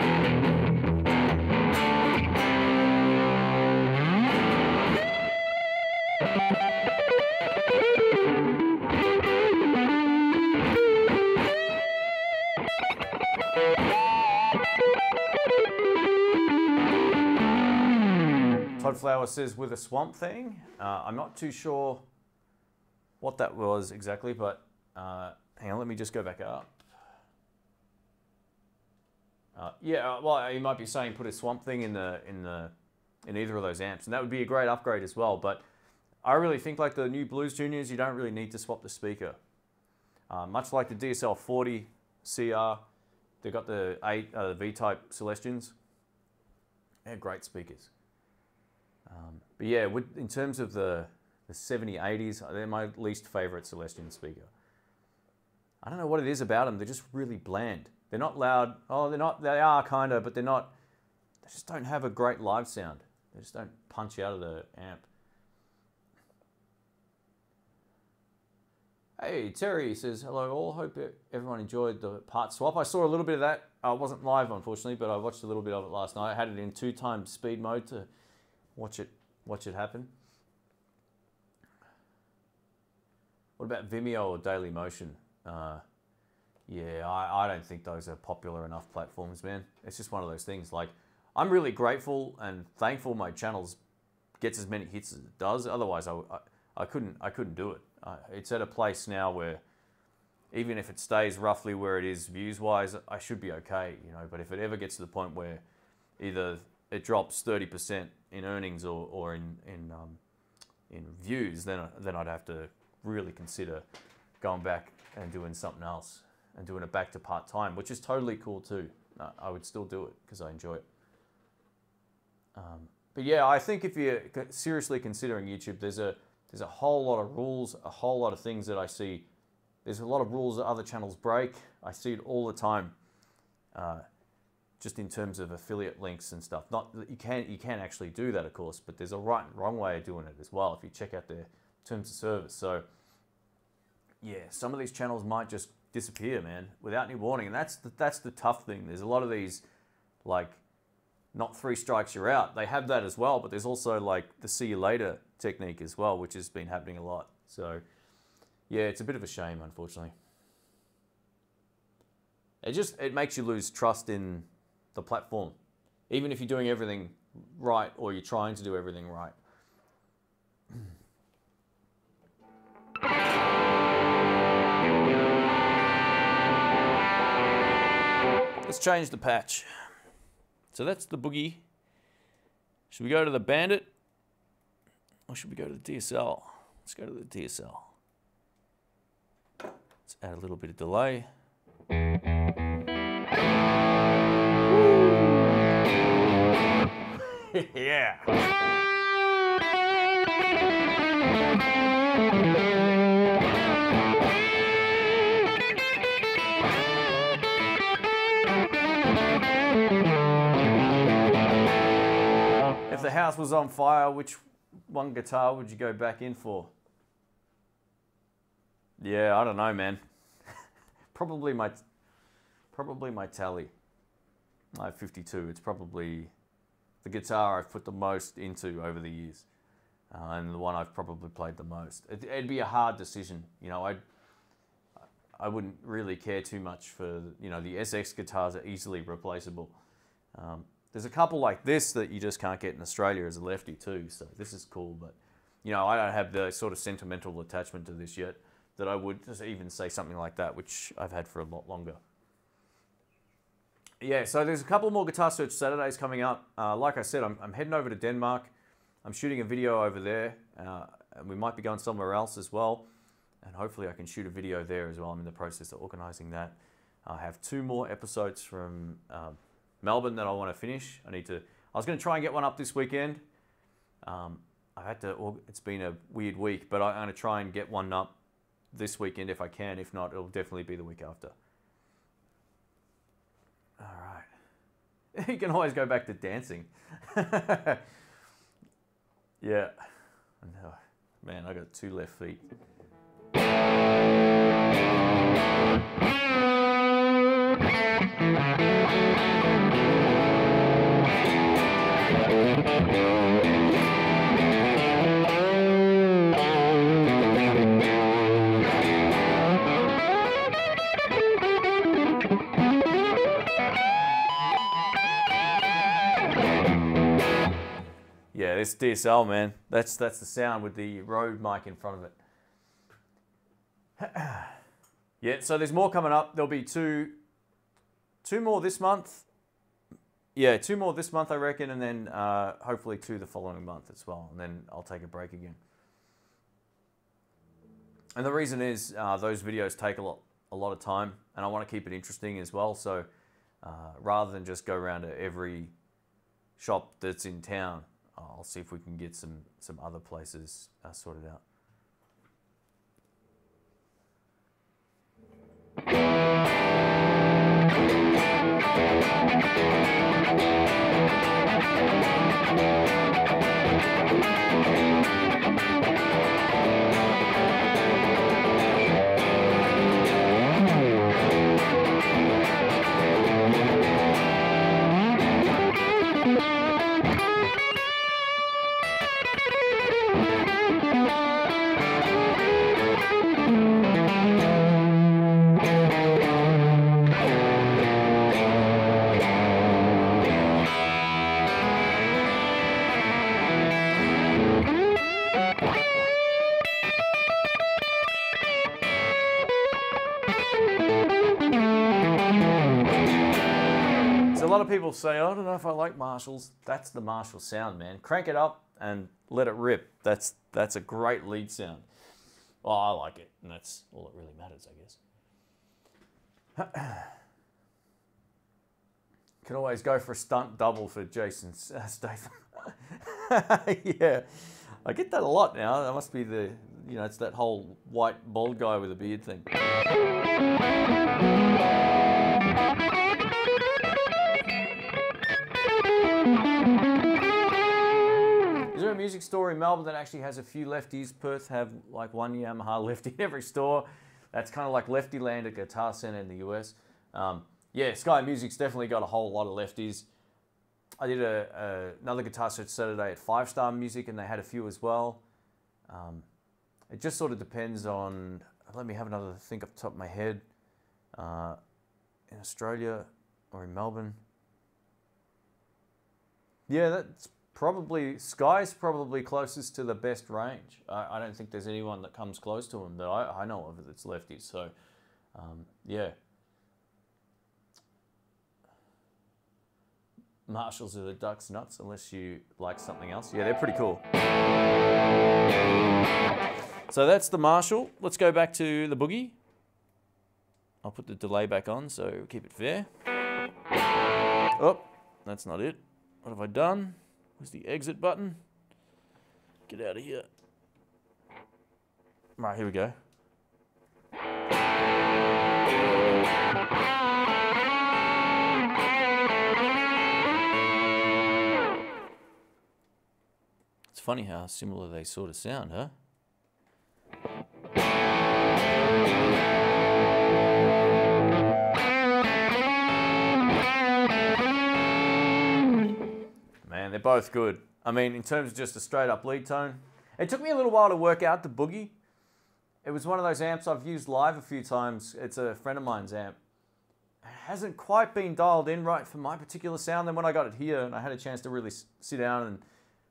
Todd Flower says with a Swamp Thing. I'm not too sure what that was exactly, but hang on, let me just go back up. Yeah, well, you might be saying put a Swamp Thing in either of those amps, and that would be a great upgrade as well. But I really think like the new Blues Juniors, you don't really need to swap the speaker. Much like the DSL 40 CR, they've got the V-type Celestions. They're great speakers. But yeah, in terms of the 7080s, they're my least favorite Celestion speaker. I don't know what it is about them. They're just really bland. They're not loud. Oh, they are kind of, but they're not, they just don't have a great live sound. They just don't punch out of the amp. Hey, Terry says, hello all. Hope everyone enjoyed the part swap. I saw a little bit of that. I wasn't live, unfortunately, but I watched a little bit of it last night. I had it in 2x speed mode to watch it watch it happen. What about Vimeo or Dailymotion? Yeah, I don't think those are popular enough platforms, man. It's just one of those things. Like, I'm really grateful and thankful my channel gets as many hits as it does. Otherwise, I couldn't do it. It's at a place now where even if it stays roughly where it is views-wise, I should be okay, you know. But if it ever gets to the point where either it drops 30% in earnings or in views, then I'd have to really consider going back and doing something else and doing it back to part-time, which is totally cool too. I would still do it because I enjoy it. But yeah, I think if you're seriously considering YouTube, there's a whole lot of rules, a whole lot of things that I see. There's a lot of rules that other channels break. I see it all the time, just in terms of affiliate links and stuff. Not that you can actually do that, of course, but there's a right and wrong way of doing it as well if you check out their terms of service. So yeah, some of these channels might just disappear, man, without any warning. And that's the tough thing. There's a lot of these, like, not 3 strikes you're out. They have that as well, but there's also like the see you later technique as well, which has been happening a lot. So yeah, it's a bit of a shame, unfortunately. It makes you lose trust in the platform, even if you're doing everything right or you're trying to do everything right. Let's change the patch. So that's the boogie. Should we go to the Bandit or should we go to the DSL? Let's go to the DSL. Let's add a little bit of delay. Yeah. If the house was on fire, which one guitar would you go back in for? Yeah, I don't know, man. Probably my Tally. I have 52. It's probably the guitar I've put the most into over the years, and the one I've probably played the most. It'd be a hard decision, you know. I wouldn't really care too much for, you know, the SX guitars are easily replaceable. There's a couple like this that you just can't get in Australia as a lefty too, so this is cool, but you know, I don't have the sort of sentimental attachment to this yet that I would just even say something like that, which I've had for a lot longer. Yeah, so there's a couple more Guitar Search Saturdays coming up. Like I said, I'm heading over to Denmark. I'm shooting a video over there, and we might be going somewhere else as well, and hopefully I can shoot a video there as well. I'm in the process of organising that. I have 2 more episodes from Melbourne that I want to finish. I was going to try and get one up this weekend. It's been a weird week, but I'm going to try and get one up this weekend if I can. If not, it'll definitely be the week after. All right. You can always go back to dancing. Yeah. Man, I got 2 left feet. Yeah, this DSL, man, that's the sound with the Rode mic in front of it. Yeah, so there's more coming up. There'll be two more this month. Yeah, 2 more this month, I reckon, and then hopefully 2 the following month as well, and then I'll take a break again. And the reason is those videos take a lot of time, and I want to keep it interesting as well. So rather than just go around to every shop that's in town, I'll see if we can get some other places sorted out. lot of people say, I don't know if I like Marshalls. That's the Marshall sound, man. Crank it up and let it rip. That's a great lead sound. Well, I like it, and that's all that really matters, I guess. Can always go for a stunt double for Jason Statham. Yeah, I get that a lot now. That must be the, it's that whole white bald guy with a beard thing. Is there a music store in Melbourne that actually has a few lefties? Perth have like one Yamaha lefty in every store. That's kind of like Lefty Land at Guitar Center in the US. Yeah, Sky Music's definitely got a whole lot of lefties. I did another Guitar Search Saturday at 5 Star Music, and they had a few as well. It just sort of depends on, let me have another think off the top of my head. In Australia or in Melbourne. Yeah, that's probably, Sky's probably closest to the best range. I don't think there's anyone that comes close to them that I know of that's lefties. So, yeah. Marshalls are the duck's nuts unless you like something else. Yeah, they're pretty cool. So that's the Marshall. Let's go back to the Boogie. I'll put the delay back on so keep it fair. Oh, that's not it. What have I done? Where's the exit button? Get out of here. Right, here we go. It's funny how similar they sort of sound, huh? Man, they're both good. I mean, in terms of just a straight up lead tone. It took me a little while to work out the Boogie. It was one of those amps I've used live a few times. It's a friend of mine's amp. It hasn't quite been dialed in right for my particular sound. Then when I got it here and I had a chance to really sit down and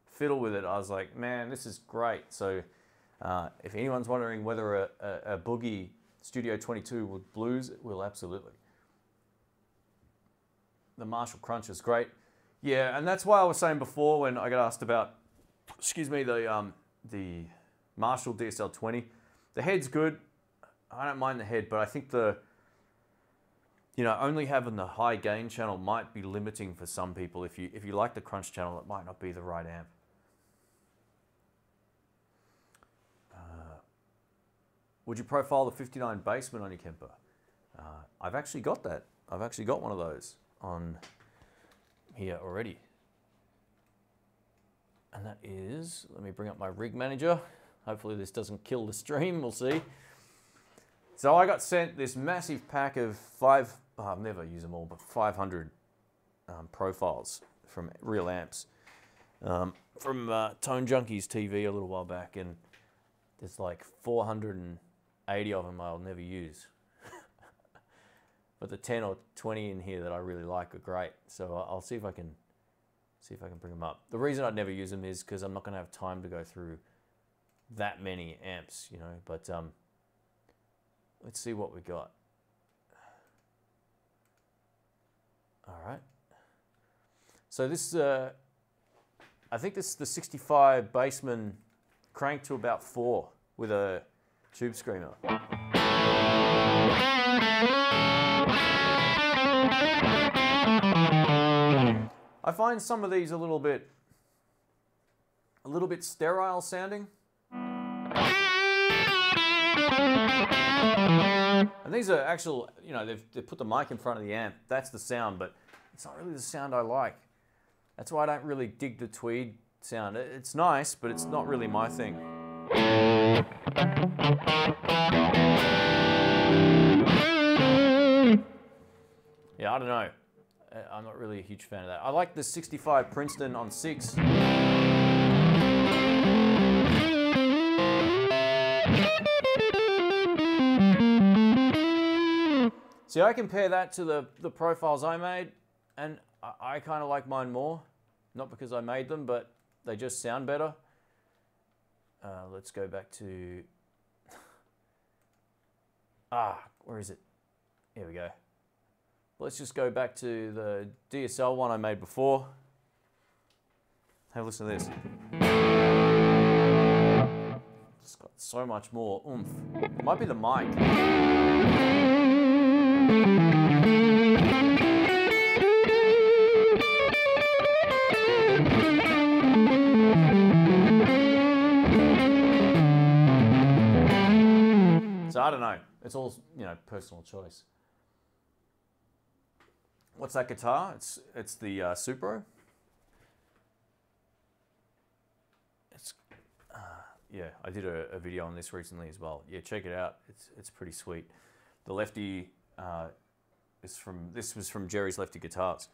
fiddle with it, I was like, man, this is great. So if anyone's wondering whether a Boogie Studio 22 would blues, it will absolutely. The Marshall Crunch is great. Yeah, and that's why I was saying before when I got asked about, excuse me, the Marshall DSL 20. The head's good. I don't mind the head, but I think only having the high gain channel might be limiting for some people. If you like the crunch channel, it might not be the right amp. Would you profile the 59 Bassman on your Kemper? I've actually got that. I've actually got one of those on here already. And that is, let me bring up my rig manager. Hopefully this doesn't kill the stream, we'll see. So I got sent this massive pack of I've never used them all, but 500 profiles from real amps. From Tone Junkies TV a little while back, and there's like 480 of them I'll never use. But the 10 or 20 in here that I really like are great. So I'll see if I can bring them up. The reason I'd never use them is because I'm not going to have time to go through that many amps, but let's see what we got. All right. So this, I think this is the 65 Bassman cranked to about 4 with a tube screamer. I find some of these a little bit sterile sounding. And these are actual, they've put the mic in front of the amp. That's the sound, but it's not really the sound I like. That's why I don't really dig the tweed sound. It's nice, but it's not really my thing. Yeah, I don't know. I'm not really a huge fan of that. I like the 65 Princeton on 6. See, I compare that to the profiles I made, and I kind of like mine more. Not because I made them, but they just sound better. Let's go back to... where is it? Here we go. Let's just go back to the DSL one I made before. Have a listen to this. It's got so much more oomph. It might be the mic. So I don't know. It's all, personal choice. What's that guitar? It's the Supro. Yeah, I did a video on this recently as well. Yeah, check it out. It's pretty sweet. The Lefty this was from Jerry's Lefty Guitars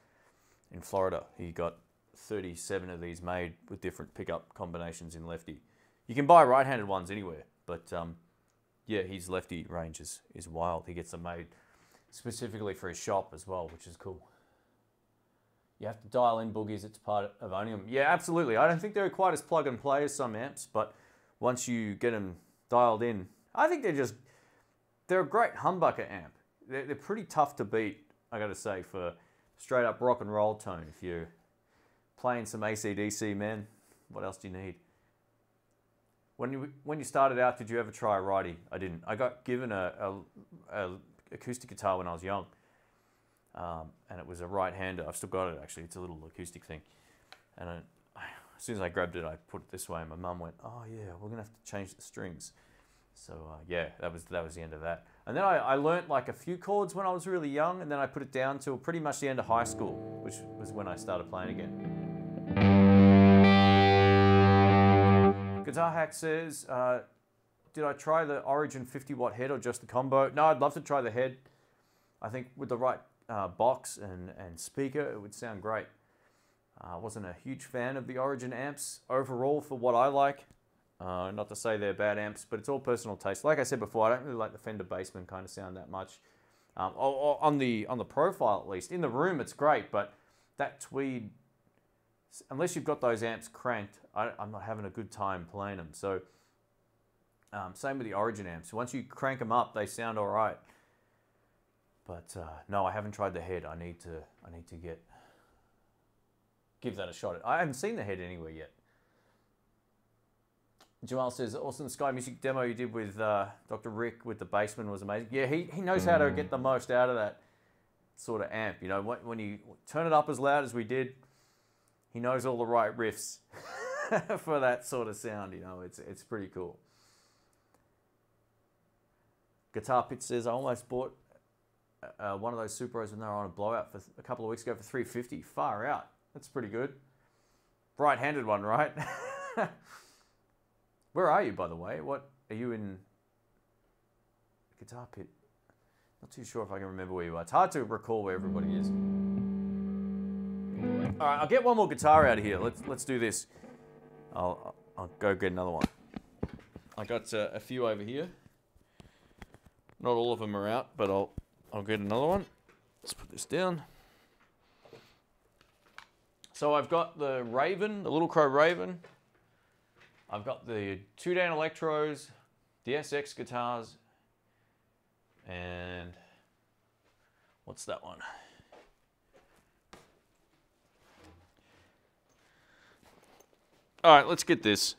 in Florida. He got 37 of these made with different pickup combinations in Lefty. You can buy right-handed ones anywhere, but yeah, his Lefty range is wild. He gets them made specifically for his shop as well, which is cool. You have to dial in boogies, it's part of owning them. Yeah, absolutely. I don't think they're quite as plug and play as some amps, but once you get them dialed in, I think they're a great humbucker amp. They're pretty tough to beat, I gotta say, for straight up rock and roll tone. If you're playing some AC/DC, man, what else do you need? When you started out, did you ever try a righty? I didn't. I got given a acoustic guitar when I was young, and it was a right-hander. I've still got it actually. It's a little acoustic thing, and as soon as I grabbed it, I put it this way, and my mum went, "Oh yeah, we're gonna have to change the strings." So yeah, that was the end of that. And then I learnt like a few chords when I was really young, and then I put it down till pretty much the end of high school, which was when I started playing again. Guitar Hack says, did I try the Origin 50-watt head or just the combo? No, I'd love to try the head. I think with the right box and speaker, it would sound great. I wasn't a huge fan of the Origin amps overall for what I like. Not to say they're bad amps, but it's all personal taste. Like I said before, I don't really like the Fender Bassman kind of sound that much. Or on the profile at least. In the room, it's great, but that tweed, unless you've got those amps cranked, I'm not having a good time playing them. So same with the Origin amps. Once you crank them up, they sound all right. But no, I haven't tried the head. I need to give that a shot. I haven't seen the head anywhere yet. Jamal says, awesome Sky Music demo you did with Dr. Rick with the Bassman was amazing. Yeah, he knows how to get the most out of that sort of amp. You know, when you turn it up as loud as we did, he knows all the right riffs for that sort of sound. You know, it's pretty cool. Guitar Pit says, I almost bought one of those Supros when they were on a blowout for a couple of weeks ago for $350. Far out. That's pretty good. Right-handed one, right? Where are you, by the way? What are you in? Guitar Pit. Not too sure if I can remember where you are. It's hard to recall where everybody is. All right, I'll get one more guitar out of here. Let's do this. I'll go get another one. I got a few over here. Not all of them are out, but I'll get another one. Let's put this down. So I've got the Raven, the Little Crow Raven. I've got the 2-Dan Electros, the SX guitars, and what's that one? All right, let's get this.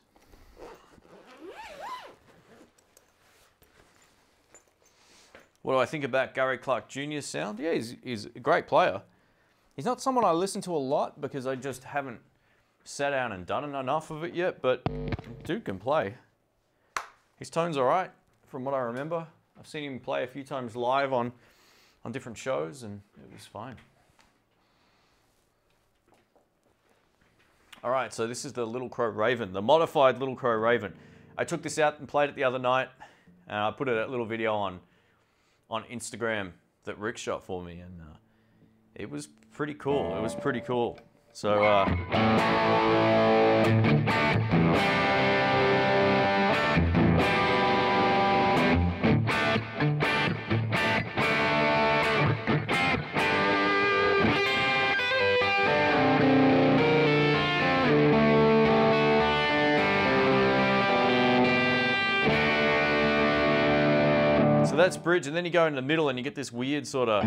What do I think about Gary Clark Jr.'s sound? Yeah, he's a great player. He's not someone I listen to a lot because I just haven't sat down and done enough of it yet, but dude can play. His tone's all right, from what I remember. I've seen him play a few times live on different shows, and it was fine. All right, so this is the Little Crow Raven, the modified Little Crow Raven. I took this out and played it the other night, and I put a little video on Instagram that Rick shot for me, and it was pretty cool. It was pretty cool. So, so that's bridge, and then you go in the middle and you get this weird sort of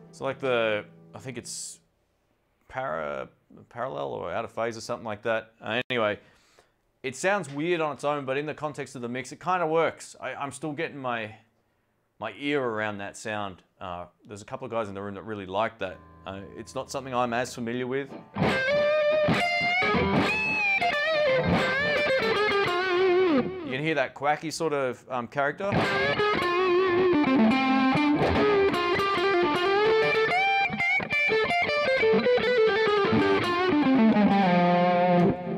It's like the, I think it's parallel or out of phase or something like that. Anyway, it sounds weird on its own, but in the context of the mix, it kind of works. I'm still getting my ear around that sound. There's a couple of guys in the room that really like that. It's not something I'm as familiar with. You can hear that quacky sort of character.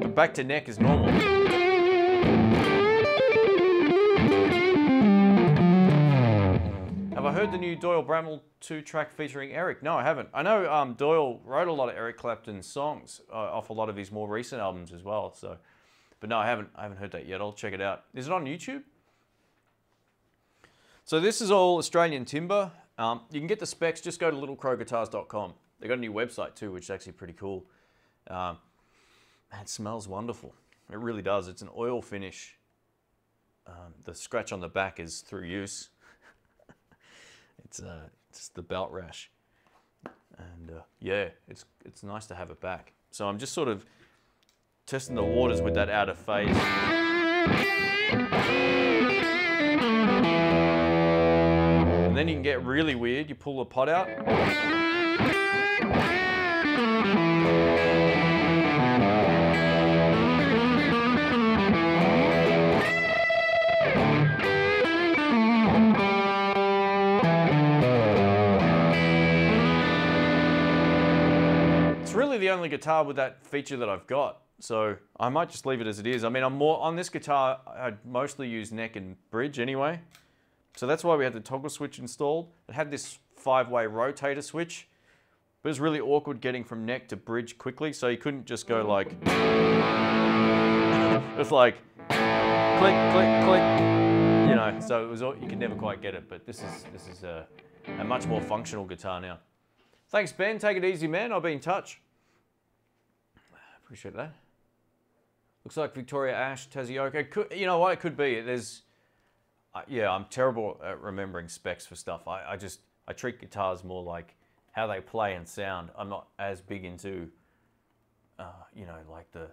The back to neck is normal. Have I heard the new Doyle Bramall 2-track featuring Eric? No, I haven't. I know Doyle wrote a lot of Eric Clapton's songs off a lot of his more recent albums as well. So, but no, I haven't heard that yet. I'll check it out. Is it on YouTube? So this is all Australian timber. You can get the specs. Just go to littlecrowguitars.com. They got a new website too, which is actually pretty cool. It smells wonderful. It really does. It's an oil finish. The scratch on the back is through use. It's the belt rash, and yeah, it's nice to have it back. So I'm just sort of testing the waters with that out of phase. And then you can get really weird. You pull the pot out. The only guitar with that feature that I've got, so I might just leave it as it is. I mean, I'm more on this guitar. I'd mostly use neck and bridge anyway, so that's why we had the toggle switch installed. It had this 5-way rotator switch, but it was really awkward getting from neck to bridge quickly, so you couldn't just go like it's like click click click, you know. So it was, you could never quite get it, but this is a much more functional guitar now. Thanks, Ben. Take it easy, man. I'll be in touch. Appreciate that. Looks like Victoria Ash, Tazioka. You know what? It could be. There's, yeah, I'm terrible at remembering specs for stuff. I treat guitars more like how they play and sound. I'm not as big into, you know, like the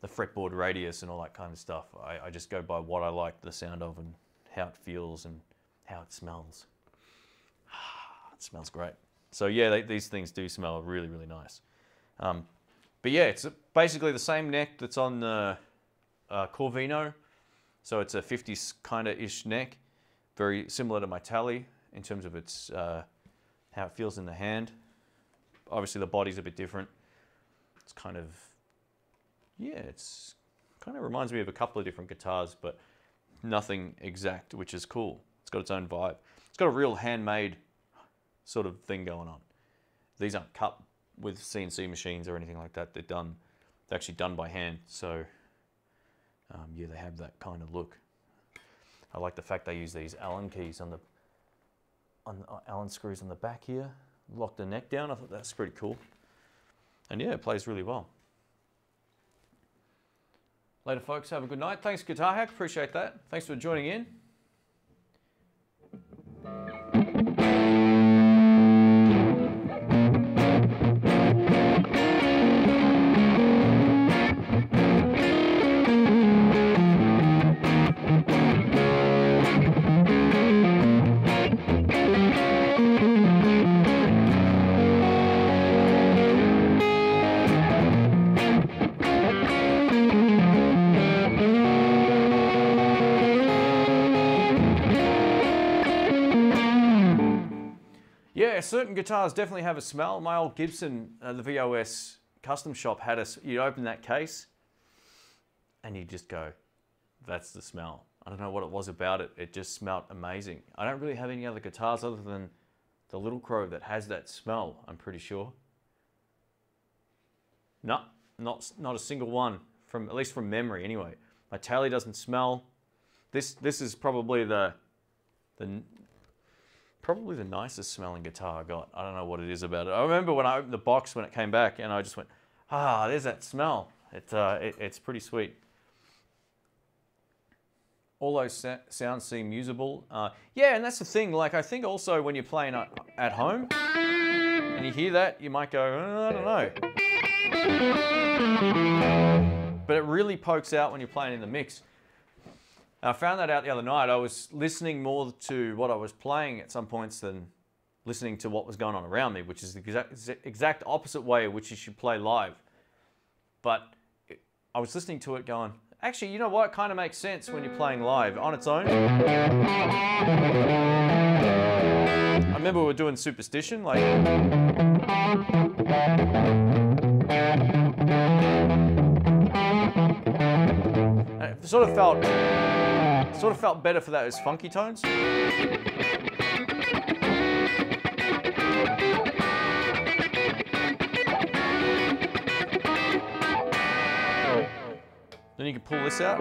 fretboard radius and all that kind of stuff. I just go by what I like the sound of and how it feels and how it smells. It smells great. So yeah, these things do smell really, really nice. But yeah, it's basically the same neck that's on the Corvino. So it's a 50s kind of ish neck, very similar to my Tally in terms of its how it feels in the hand. Obviously the body's a bit different. It's kind of, yeah, it's kind of reminds me of a couple of different guitars, but nothing exact, which is cool. It's got its own vibe. It's got a real handmade sort of thing going on. These aren't cut with CNC machines or anything like that. They're actually done by hand. So yeah, they have that kind of look. I like the fact they use these Allen keys on the Allen screws on the back here. Lock the neck down. I thought that's pretty cool. And yeah, it plays really well. Later, folks. Have a good night. Thanks, Guitar Hack. Appreciate that. Thanks for joining in. Yeah, certain guitars definitely have a smell. My old Gibson, the VOS custom shop had you open that case and you just go, that's the smell. I don't know what it was about it. It just smelled amazing. I don't really have any other guitars other than the Little Crow that has that smell, I'm pretty sure. No, not a single one, at least from memory anyway. My Tally doesn't smell. This is probably probably the nicest smelling guitar I got. I don't know what it is about it. I remember when I opened the box when it came back and I just went, there's that smell. It's pretty sweet. All those sounds seem usable. Yeah, and that's the thing. Like, I think also when you're playing at home and you hear that, you might go, I don't know. But it really pokes out when you're playing in the mix. I found that out the other night. I was listening more to what I was playing at some points than listening to what was going on around me, which is the exact opposite way in which you should play live. But I was listening to it going, actually, you know what? It kind of makes sense when you're playing live on its own. I remember we were doing Superstition, like. It sort of felt better for those funky tones. Then you can pull this out.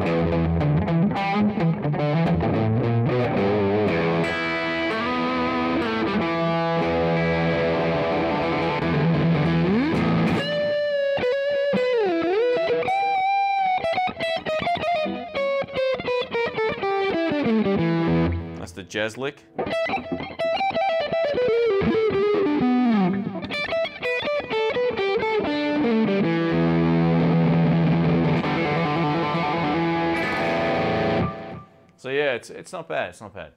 That's the jazz lick. So yeah, it's not bad. It's not bad.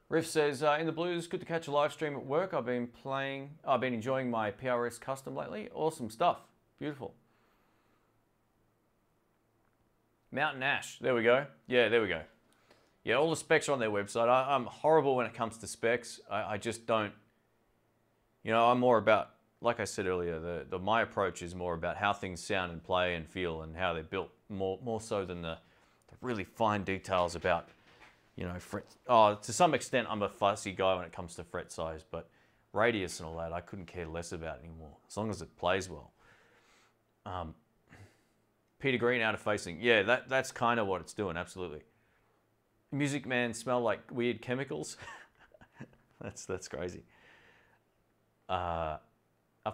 Riff says, in the blues, good to catch a live stream at work. I've been enjoying my PRS custom lately. Awesome stuff. Beautiful. Mountain Ash. There we go. Yeah, there we go. Yeah, all the specs are on their website. I'm horrible when it comes to specs. I just don't. You know, I'm more about, like I said earlier, my approach is more about how things sound and play and feel and how they're built, more so than the really fine details about, you know, fret. Oh, to some extent, I'm a fussy guy when it comes to fret size, but radius and all that, I couldn't care less about anymore, as long as it plays well. Peter Green, Out of Facing. Yeah, that's kind of what it's doing, absolutely. Music Man smell like weird chemicals. That's crazy. I've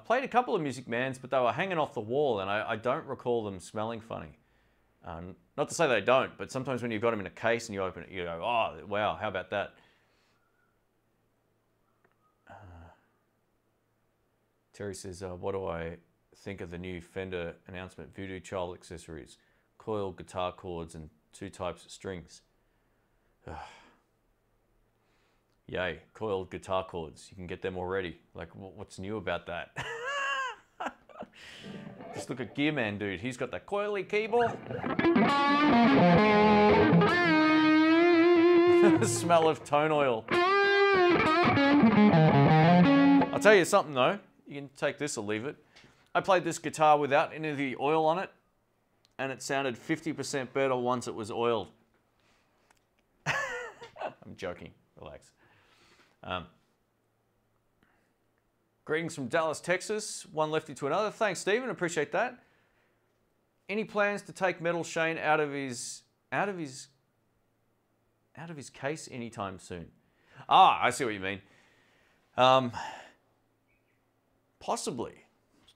played a couple of Music Mans, but they were hanging off the wall, and I don't recall them smelling funny. Not to say they don't, but sometimes when you've got them in a case and you open it, you go, oh, wow, how about that? Terry says, what do I think of the new Fender announcement, Voodoo Child accessories, coil guitar cords, and 2 types of strings? Yay, coiled guitar cords. You can get them already. Like, what's new about that? Just look at Gearman, dude. He's got that coily cable. The smell of tone oil. I'll tell you something, though. You can take this or leave it. I played this guitar without any of the oil on it, and it sounded 50% better once it was oiled. I'm joking. Relax. Greetings from Dallas, Texas. One lefty to another. Thanks, Stephen. Appreciate that. Any plans to take Metal Shane out of his case anytime soon? Ah, I see what you mean. Possibly.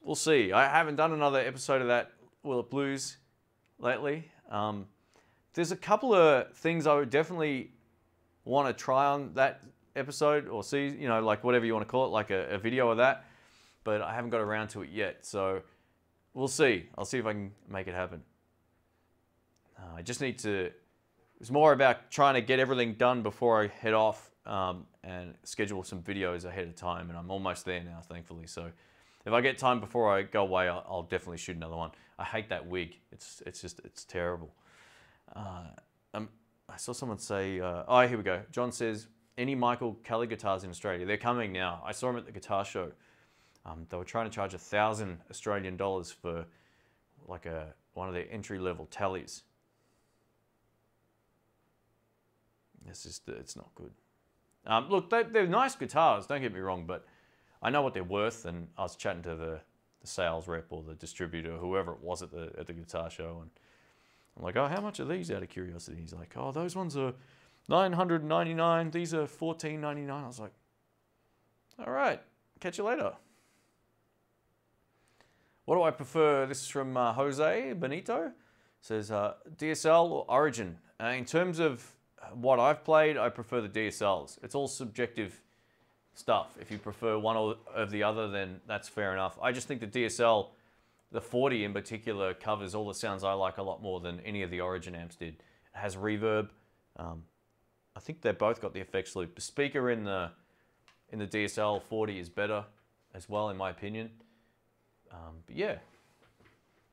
We'll see. I haven't done another episode of that Will It Blues lately. There's a couple of things I would definitely want to try on that episode or see, you know, like whatever you want to call it, like a video of that, but I haven't got around to it yet, so we'll see. I'll see if I can make it happen. I just need to, it's more about trying to get everything done before I head off and schedule some videos ahead of time, and I'm almost there now, thankfully, so if I get time before I go away, I'll definitely shoot another one. I hate that wig. It's terrible. I saw someone say, oh, here we go. John says, any Michael Kelly guitars in Australia? They're coming now. I saw them at the guitar show. They were trying to charge 1,000 Australian dollars for like one of their entry-level tallies. It's not good. Look, they're nice guitars, don't get me wrong, but I know what they're worth, and I was chatting to the sales rep or the distributor, or whoever it was at the guitar show, and I'm like, oh, how much are these, out of curiosity? He's like, oh, those ones are $999, these are $1,499. I was like, all right, catch you later. What do I prefer? This is from Jose Benito. Says DSL or Origin. In terms of what I've played, I prefer the DSLs. It's all subjective stuff. If you prefer one or the other, then that's fair enough. I just think the DSL, the 40 in particular, covers all the sounds I like a lot more than any of the Origin amps did. It has reverb. I think they've both got the effects loop. The speaker in the DSL 40 is better as well, in my opinion. But yeah,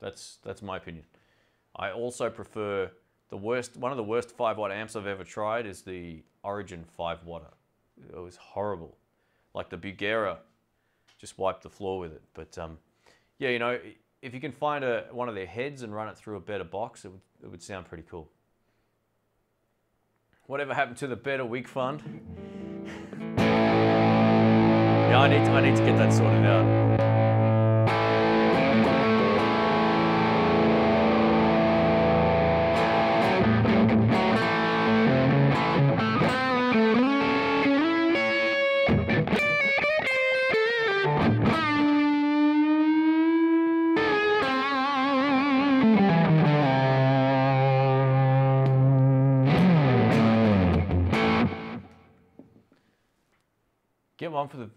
that's my opinion. I also prefer one of the worst 5-watt amps I've ever tried is the Origin 5-watter. It was horrible. Like the Bugera, just wiped the floor with it. But yeah, you know, if you can find one of their heads and run it through a better box, it would sound pretty cool. Whatever happened to the Better Wig Fund? Yeah, I need to get that sorted out. Get one for the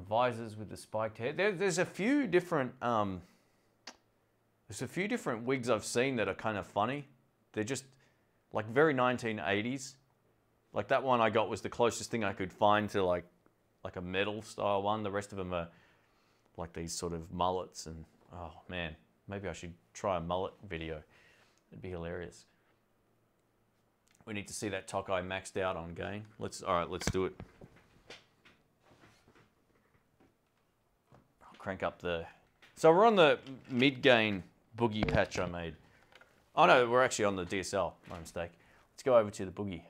visors with the spiked head. There's a few different wigs I've seen that are kind of funny. They're just like very 1980s. Like that one I got was the closest thing I could find to like a metal style one. The rest of them are like these sort of mullets, and oh man, maybe I should try a mullet video. It'd be hilarious. We need to see that Tokai maxed out on gain. All right, let's do it. Crank up so we're on the mid-gain boogie patch I made. Oh no, we're actually on the DSL, my mistake. Let's go over to the boogie.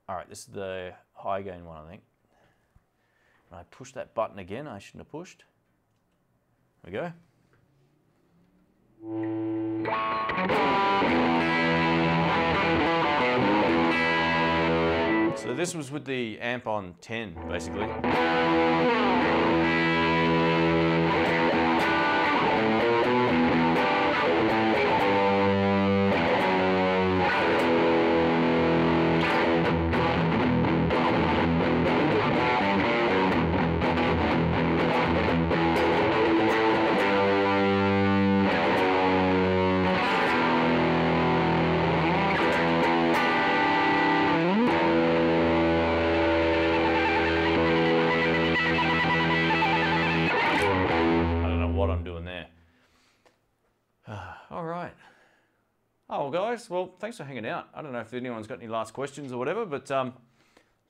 All right, this is the high gain one, I think. When I push that button again, I shouldn't have pushed. There we go. So this was with the amp on 10, basically. Guys, well, thanks for hanging out. I don't know if anyone's got any last questions or whatever, but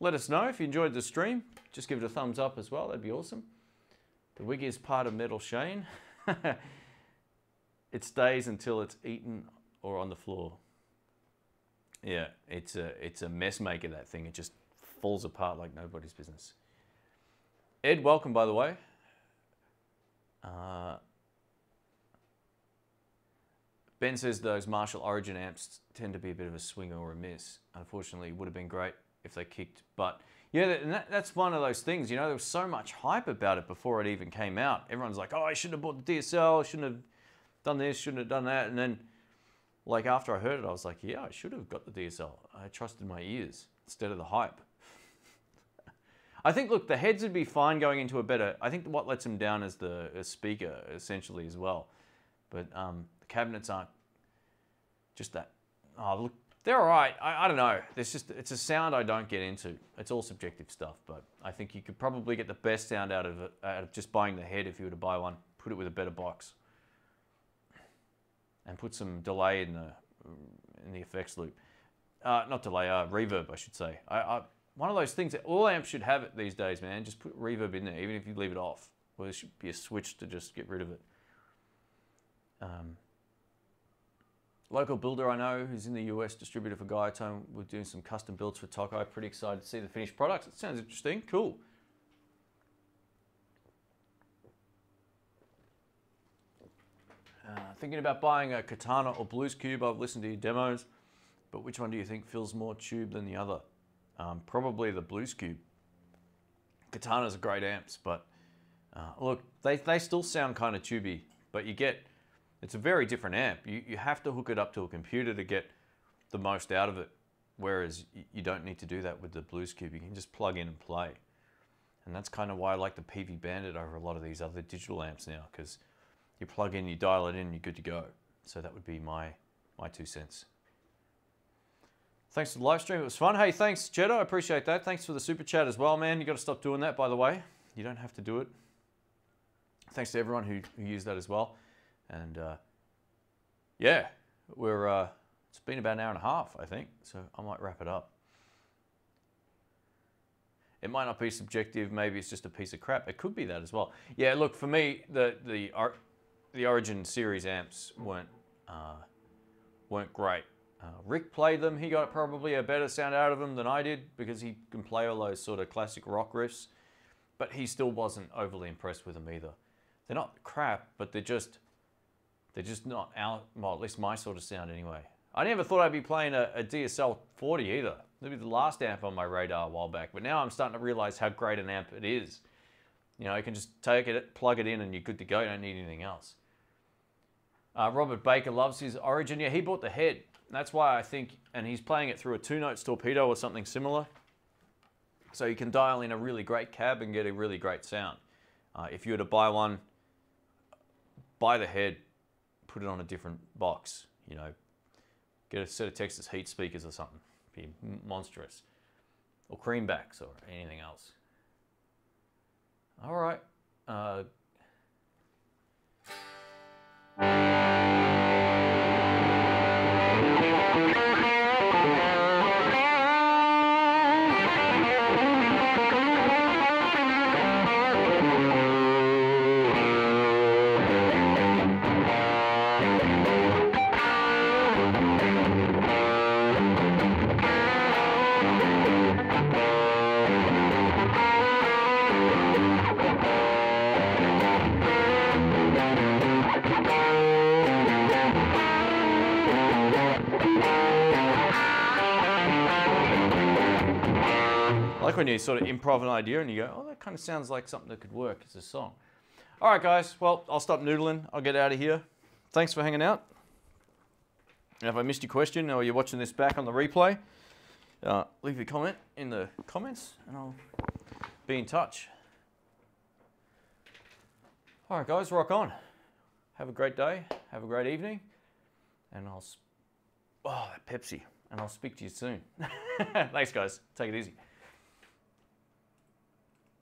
let us know if you enjoyed the stream. Just give it a thumbs up as well. That'd be awesome. The wig is part of Metal Shane. It stays until it's eaten or on the floor. Yeah, it's a mess maker, that thing. It just falls apart like nobody's business. Ed, welcome, by the way. Ben says those Marshall Origin amps tend to be a bit of a swing or a miss. Unfortunately, it would have been great if they kicked. But yeah, and that's one of those things, you know, there was so much hype about it before it even came out. Everyone's like, oh, I shouldn't have bought the DSL, I shouldn't have done this, shouldn't have done that. And then, like, after I heard it, I was like, yeah, I should have got the DSL. I trusted my ears instead of the hype. I think, look, the heads would be fine going into a better... I think what lets them down is the speaker, essentially, as well. But the cabinets aren't just that... Oh, look, they're all right. I don't know. It's a sound I don't get into. It's all subjective stuff, but I think you could probably get the best sound out of it out of just buying the head if you were to buy one. Put it with a better box. And put some delay in the effects loop. Not delay, reverb, I should say. One of those things that all amps should have it these days, man. Just put reverb in there, even if you leave it off. Well, there should be a switch to just get rid of it. Local builder I know who's in the US, distributor for Guiatone. We're doing some custom builds for Tokai. Pretty excited to see the finished products. It sounds interesting. Cool. Thinking about buying a Katana or Blues Cube. I've listened to your demos, but which one do you think feels more tube than the other? Probably the Blues Cube. Katana's are great amps, but look, they still sound kind of tubey, but you get It's a very different amp. You have to hook it up to a computer to get the most out of it, whereas you don't need to do that with the Blues Cube. You can just plug in and play. And that's kind of why I like the PV Bandit over a lot of these other digital amps now, because you plug in, you dial it in, you're good to go. So that would be my 2 cents. Thanks for the live stream. It was fun. Hey, thanks, Jetta. I appreciate that. Thanks for the super chat as well, man. You got to stop doing that, by the way. You don't have to do it. Thanks to everyone who used that as well. And yeah, it's been about an hour and a half, I think. So I might wrap it up. It might not be subjective. Maybe it's just a piece of crap. It could be that as well. Yeah, look, for me, the Origin series amps weren't great. Rick played them. He got probably a better sound out of them than I did because he can play all those sort of classic rock riffs. But he still wasn't overly impressed with them either. They're not crap, but they're just not our, well, at least my sort of sound anyway. I never thought I'd be playing a DSL 40 either. That'd be the last amp on my radar a while back. But now I'm starting to realize how great an amp it is. You know, you can just take it, plug it in, and you're good to go. You don't need anything else. Robert Baker loves his Origin. Yeah, he bought the head. That's why I think, and he's playing it through a 2-note torpedo or something similar. So you can dial in a really great cab and get a really great sound. If you were to buy one, buy the head, put it on a different box, you know, get a set of Texas heat speakers or something. Be monstrous. Or creambacks or anything else. All right. Like when you sort of improv an idea and you go, oh, that kind of sounds like something that could work as a song. All right, guys. Well, I'll stop noodling. I'll get out of here. Thanks for hanging out. And if I missed your question or you're watching this back on the replay, leave a comment in the comments and I'll be in touch. All right, guys, rock on. Have a great day. Have a great evening. And oh, that Pepsi. And I'll speak to you soon. Thanks, guys. Take it easy.